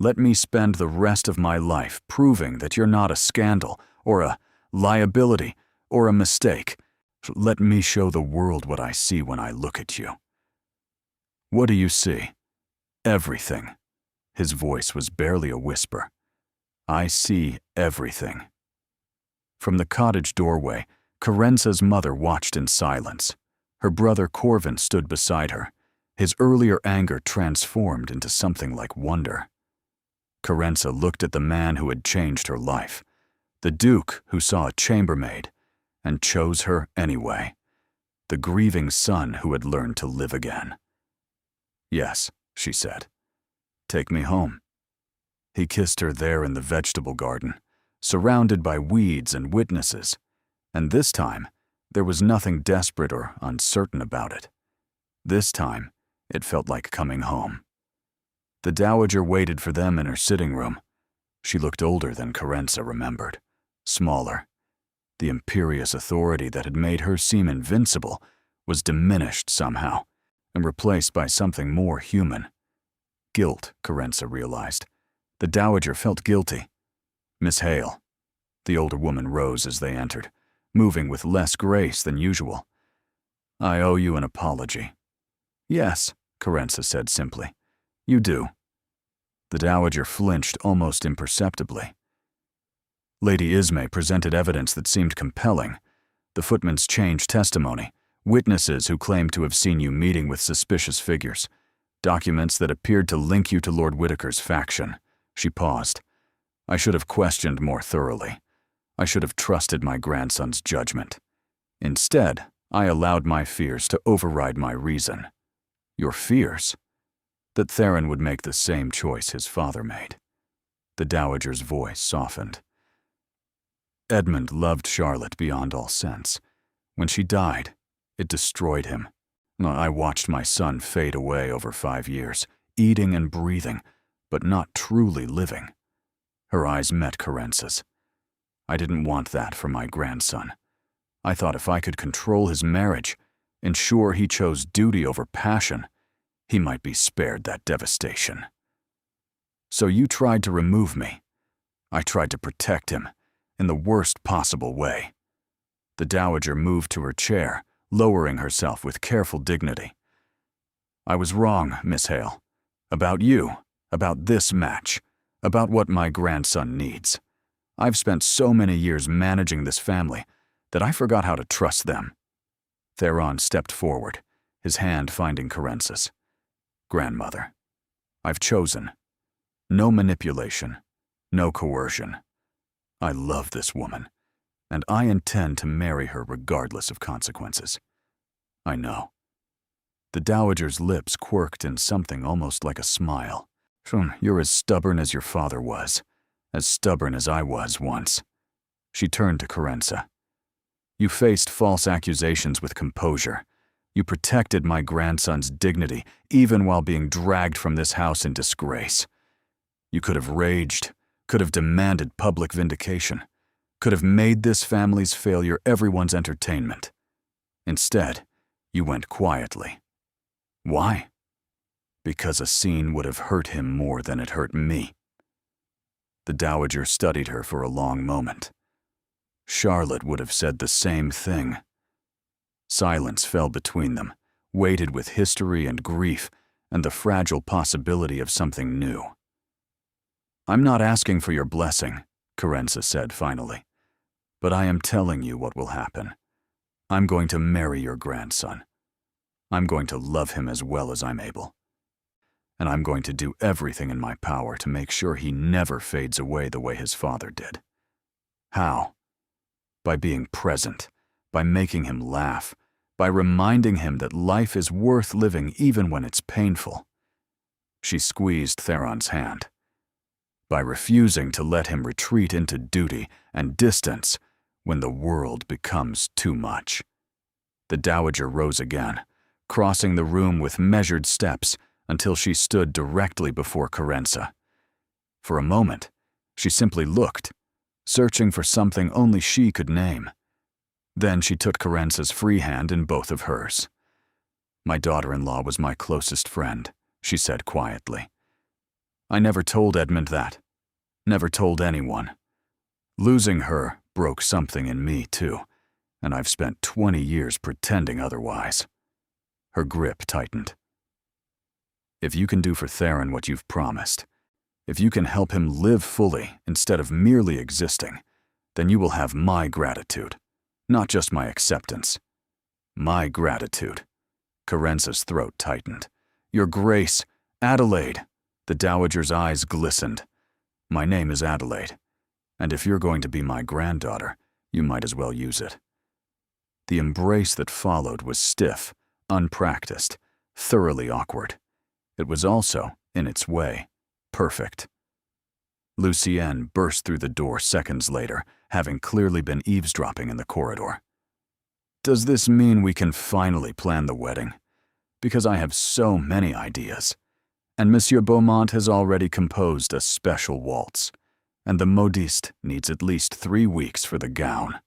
Let me spend the rest of my life proving that you're not a scandal or a liability or a mistake. Let me show the world what I see when I look at you. What do you see? Everything. His voice was barely a whisper. I see everything. From the cottage doorway, Carenza's mother watched in silence. Her brother Corvin stood beside her, his earlier anger transformed into something like wonder. Carenza looked at the man who had changed her life, the Duke who saw a chambermaid, and chose her anyway, the grieving son who had learned to live again. Yes, she said. Take me home. He kissed her there in the vegetable garden, surrounded by weeds and witnesses, and this time there was nothing desperate or uncertain about it. This time it felt like coming home. The dowager waited for them in her sitting room. She looked older than Carenza remembered, smaller. The imperious authority that had made her seem invincible was diminished somehow and replaced by something more human. Guilt, Carenza realized. The dowager felt guilty. Miss Hale. The older woman rose as they entered, moving with less grace than usual. I owe you an apology. Yes, Carenza said simply. You do. The dowager flinched almost imperceptibly. Lady Ismay presented evidence that seemed compelling. The footman's changed testimony, witnesses who claimed to have seen you meeting with suspicious figures, documents that appeared to link you to Lord Whitaker's faction. She paused. I should have questioned more thoroughly. I should have trusted my grandson's judgment. Instead, I allowed my fears to override my reason. Your fears? That Theron would make the same choice his father made. The dowager's voice softened. Edmund loved Charlotte beyond all sense. When she died, it destroyed him. I watched my son fade away over 5 years, eating and breathing, but not truly living. Her eyes met Carenza's. I didn't want that for my grandson. I thought if I could control his marriage, ensure he chose duty over passion, he might be spared that devastation. So you tried to remove me. I tried to protect him, in the worst possible way. The dowager moved to her chair, lowering herself with careful dignity. I was wrong, Miss Hale. About you, about this match, about what my grandson needs. I've spent so many years managing this family that I forgot how to trust them. Theron stepped forward, his hand finding Carenza's. Grandmother, I've chosen. No manipulation, no coercion. I love this woman, and I intend to marry her regardless of consequences. I know. The dowager's lips quirked in something almost like a smile. You're as stubborn as your father was, as stubborn as I was once. She turned to Carenza. You faced false accusations with composure. You protected my grandson's dignity, even while being dragged from this house in disgrace. You could have raged, could have demanded public vindication, could have made this family's failure everyone's entertainment. Instead, you went quietly. Why? Because a scene would have hurt him more than it hurt me. The dowager studied her for a long moment. Charlotte would have said the same thing. Silence fell between them, weighted with history and grief and the fragile possibility of something new. I'm not asking for your blessing, Carenza said finally, but I am telling you what will happen. I'm going to marry your grandson. I'm going to love him as well as I'm able. And I'm going to do everything in my power to make sure he never fades away the way his father did. How? By being present, by making him laugh, by reminding him that life is worth living even when it's painful. She squeezed Theron's hand. By refusing to let him retreat into duty and distance when the world becomes too much. The dowager rose again, crossing the room with measured steps until she stood directly before Carenza. For a moment, she simply looked, searching for something only she could name. Then she took Carenza's free hand in both of hers. My daughter-in-law was my closest friend, she said quietly. I never told Edmund that. Never told anyone. Losing her broke something in me, too, and I've spent 20 years pretending otherwise. Her grip tightened. If you can do for Theron what you've promised, if you can help him live fully instead of merely existing, then you will have my gratitude, not just my acceptance. My gratitude. Carenza's throat tightened. Your Grace, Adelaide. The dowager's eyes glistened. My name is Adelaide, and if you're going to be my granddaughter, you might as well use it. The embrace that followed was stiff, unpracticed, thoroughly awkward. It was also, in its way, perfect. Lucienne burst through the door seconds later, having clearly been eavesdropping in the corridor. Does this mean we can finally plan the wedding? Because I have so many ideas. And Monsieur Beaumont has already composed a special waltz, and the modiste needs at least 3 weeks for the gown.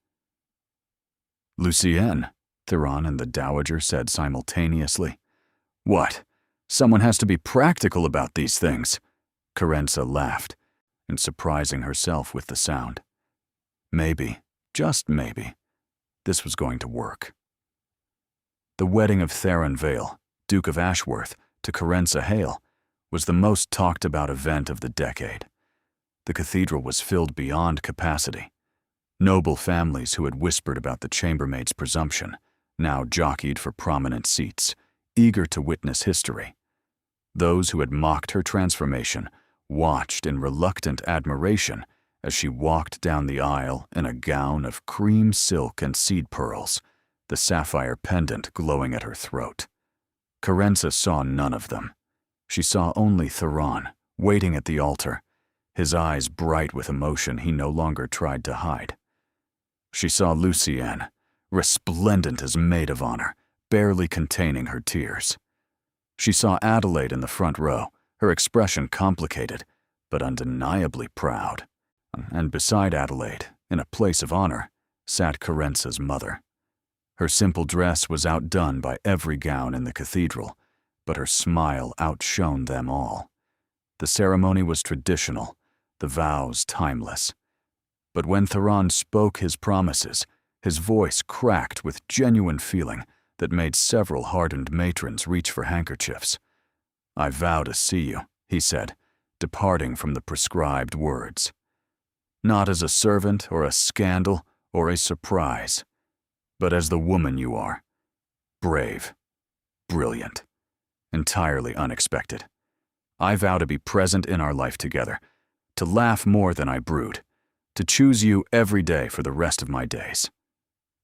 Lucienne, Theron and the dowager said simultaneously. What? Someone has to be practical about these things. Carenza laughed, and surprising herself with the sound. Maybe, just maybe, this was going to work. The wedding of Theron Vale, Duke of Ashworth, to Carenza Hale, was the most talked about event of the decade. The cathedral was filled beyond capacity. Noble families who had whispered about the chambermaid's presumption now jockeyed for prominent seats, eager to witness history. Those who had mocked her transformation watched in reluctant admiration as she walked down the aisle in a gown of cream silk and seed pearls, the sapphire pendant glowing at her throat. Carenza saw none of them. She saw only Theron, waiting at the altar, his eyes bright with emotion he no longer tried to hide. She saw Lucienne, resplendent as maid of honor, barely containing her tears. She saw Adelaide in the front row, her expression complicated, but undeniably proud. And beside Adelaide, in a place of honor, sat Carenza's mother. Her simple dress was outdone by every gown in the cathedral, but her smile outshone them all. The ceremony was traditional, the vows timeless. But when Theron spoke his promises, his voice cracked with genuine feeling that made several hardened matrons reach for handkerchiefs. I vow to see you, he said, departing from the prescribed words. Not as a servant or a scandal or a surprise, but as the woman you are. Brave, brilliant, entirely unexpected. I vow to be present in our life together, to laugh more than I brood, to choose you every day for the rest of my days."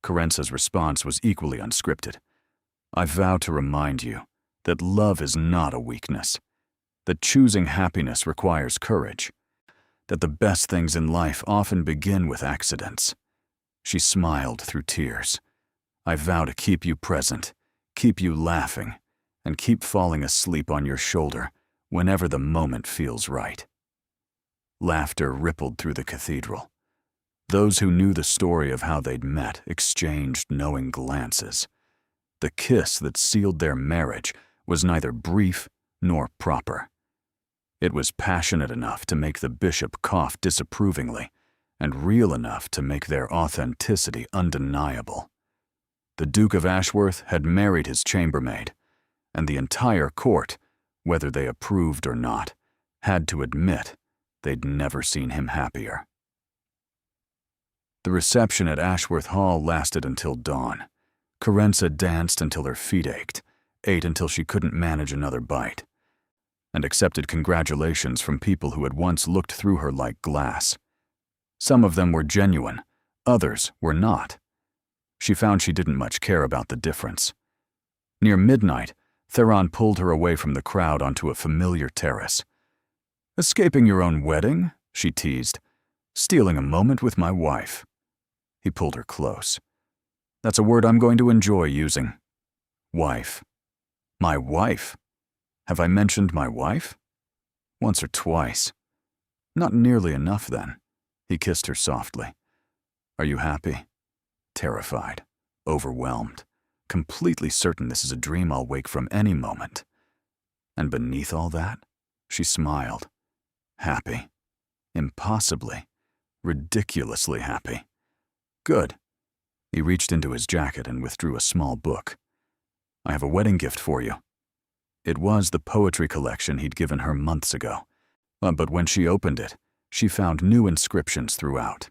Carenza's response was equally unscripted. "I vow to remind you that love is not a weakness, that choosing happiness requires courage, that the best things in life often begin with accidents." She smiled through tears. "I vow to keep you present, keep you laughing, and keep falling asleep on your shoulder whenever the moment feels right." Laughter rippled through the cathedral. Those who knew the story of how they'd met exchanged knowing glances. The kiss that sealed their marriage was neither brief nor proper. It was passionate enough to make the bishop cough disapprovingly, and real enough to make their authenticity undeniable. The Duke of Ashworth had married his chambermaid, and the entire court, whether they approved or not, had to admit they'd never seen him happier. The reception at Ashworth Hall lasted until dawn. Carenza danced until her feet ached, ate until she couldn't manage another bite, and accepted congratulations from people who had once looked through her like glass. Some of them were genuine, others were not. She found she didn't much care about the difference. Near midnight, Theron pulled her away from the crowd onto a familiar terrace. "Escaping your own wedding?" she teased. "Stealing a moment with my wife." He pulled her close. "That's a word I'm going to enjoy using. Wife. My wife? Have I mentioned my wife?" "Once or twice." "Not nearly enough, then." He kissed her softly. "Are you happy?" Terrified, overwhelmed, completely certain this is a dream I'll wake from any moment. And beneath all that, she smiled. Happy. Impossibly, ridiculously happy. "Good." He reached into his jacket and withdrew a small book. "I have a wedding gift for you." It was the poetry collection he'd given her months ago, but when she opened it, she found new inscriptions throughout.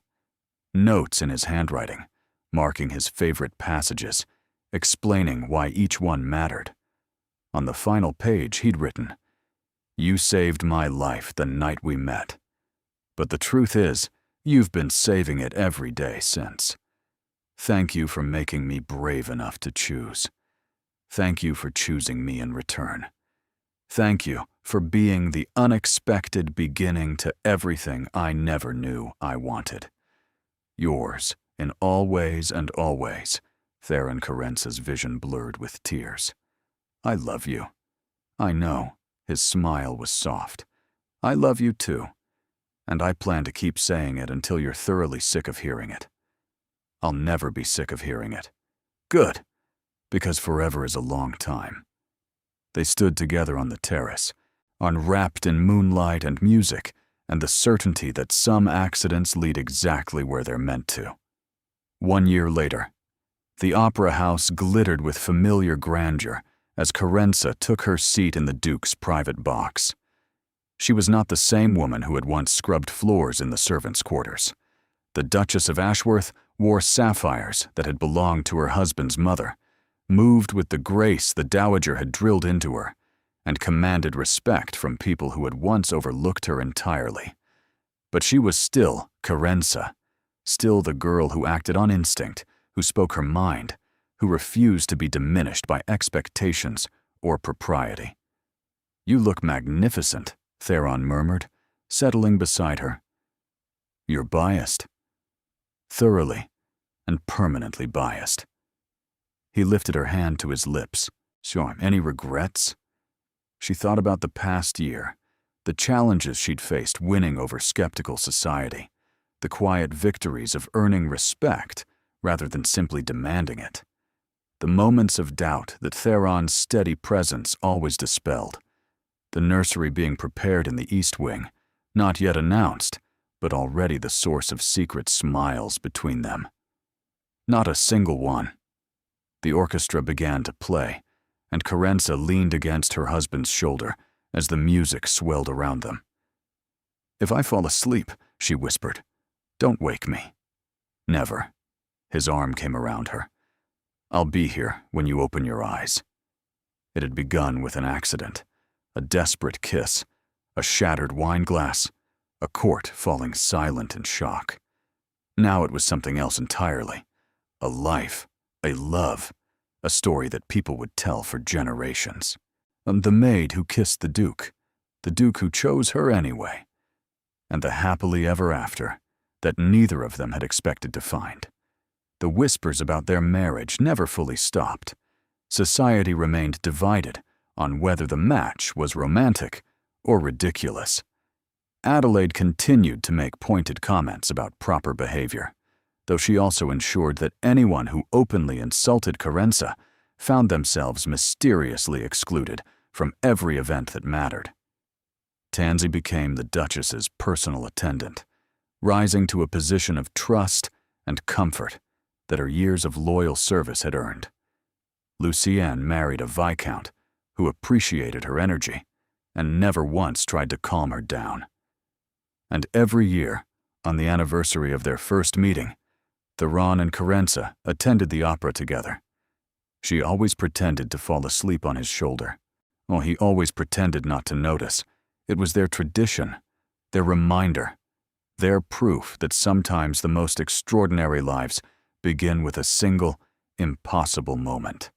Notes in his handwriting, marking his favorite passages, explaining why each one mattered. On the final page, he'd written, "You saved my life the night we met. But the truth is, you've been saving it every day since. Thank you for making me brave enough to choose. Thank you for choosing me in return. Thank you for being the unexpected beginning to everything I never knew I wanted. Yours, in all ways and always." Theron Carenza's vision blurred with tears. "I love you." "I know." His smile was soft. "I love you too. And I plan to keep saying it until you're thoroughly sick of hearing it." "I'll never be sick of hearing it." "Good, because forever is a long time." They stood together on the terrace, enwrapped in moonlight and music and the certainty that some accidents lead exactly where they're meant to. 1 year later, the opera house glittered with familiar grandeur as Carenza took her seat in the Duke's private box. She was not the same woman who had once scrubbed floors in the servants' quarters. The Duchess of Ashworth wore sapphires that had belonged to her husband's mother, moved with the grace the dowager had drilled into her, and commanded respect from people who had once overlooked her entirely. But she was still Carenza, still the girl who acted on instinct, who spoke her mind, who refused to be diminished by expectations or propriety. "You look magnificent," Theron murmured, settling beside her. "You're biased." "Thoroughly and permanently biased." He lifted her hand to his lips. "Sure, any regrets?" She thought about the past year, the challenges she'd faced winning over skeptical society, the quiet victories of earning respect rather than simply demanding it, the moments of doubt that Theron's steady presence always dispelled, the nursery being prepared in the East Wing, not yet announced, but already the source of secret smiles between them. Not a single one. The orchestra began to play, and Carenza leaned against her husband's shoulder as the music swelled around them. "If I fall asleep," she whispered, "don't wake me." "Never." His arm came around her. "I'll be here when you open your eyes." It had begun with an accident, a desperate kiss, a shattered wine glass, a court falling silent in shock. Now it was something else entirely. A life, a love, a story that people would tell for generations. The maid who kissed the Duke who chose her anyway, and the happily ever after that neither of them had expected to find. The whispers about their marriage never fully stopped. Society remained divided on whether the match was romantic or ridiculous. Adelaide continued to make pointed comments about proper behavior, though she also ensured that anyone who openly insulted Carenza found themselves mysteriously excluded from every event that mattered. Tansy became the Duchess's personal attendant, rising to a position of trust and comfort that her years of loyal service had earned. Lucienne married a viscount who appreciated her energy and never once tried to calm her down. And every year, on the anniversary of their first meeting, Theron and Carenza attended the opera together. She always pretended to fall asleep on his shoulder, while he always pretended not to notice. It was their tradition, their reminder, their proof that sometimes the most extraordinary lives begin with a single, impossible moment.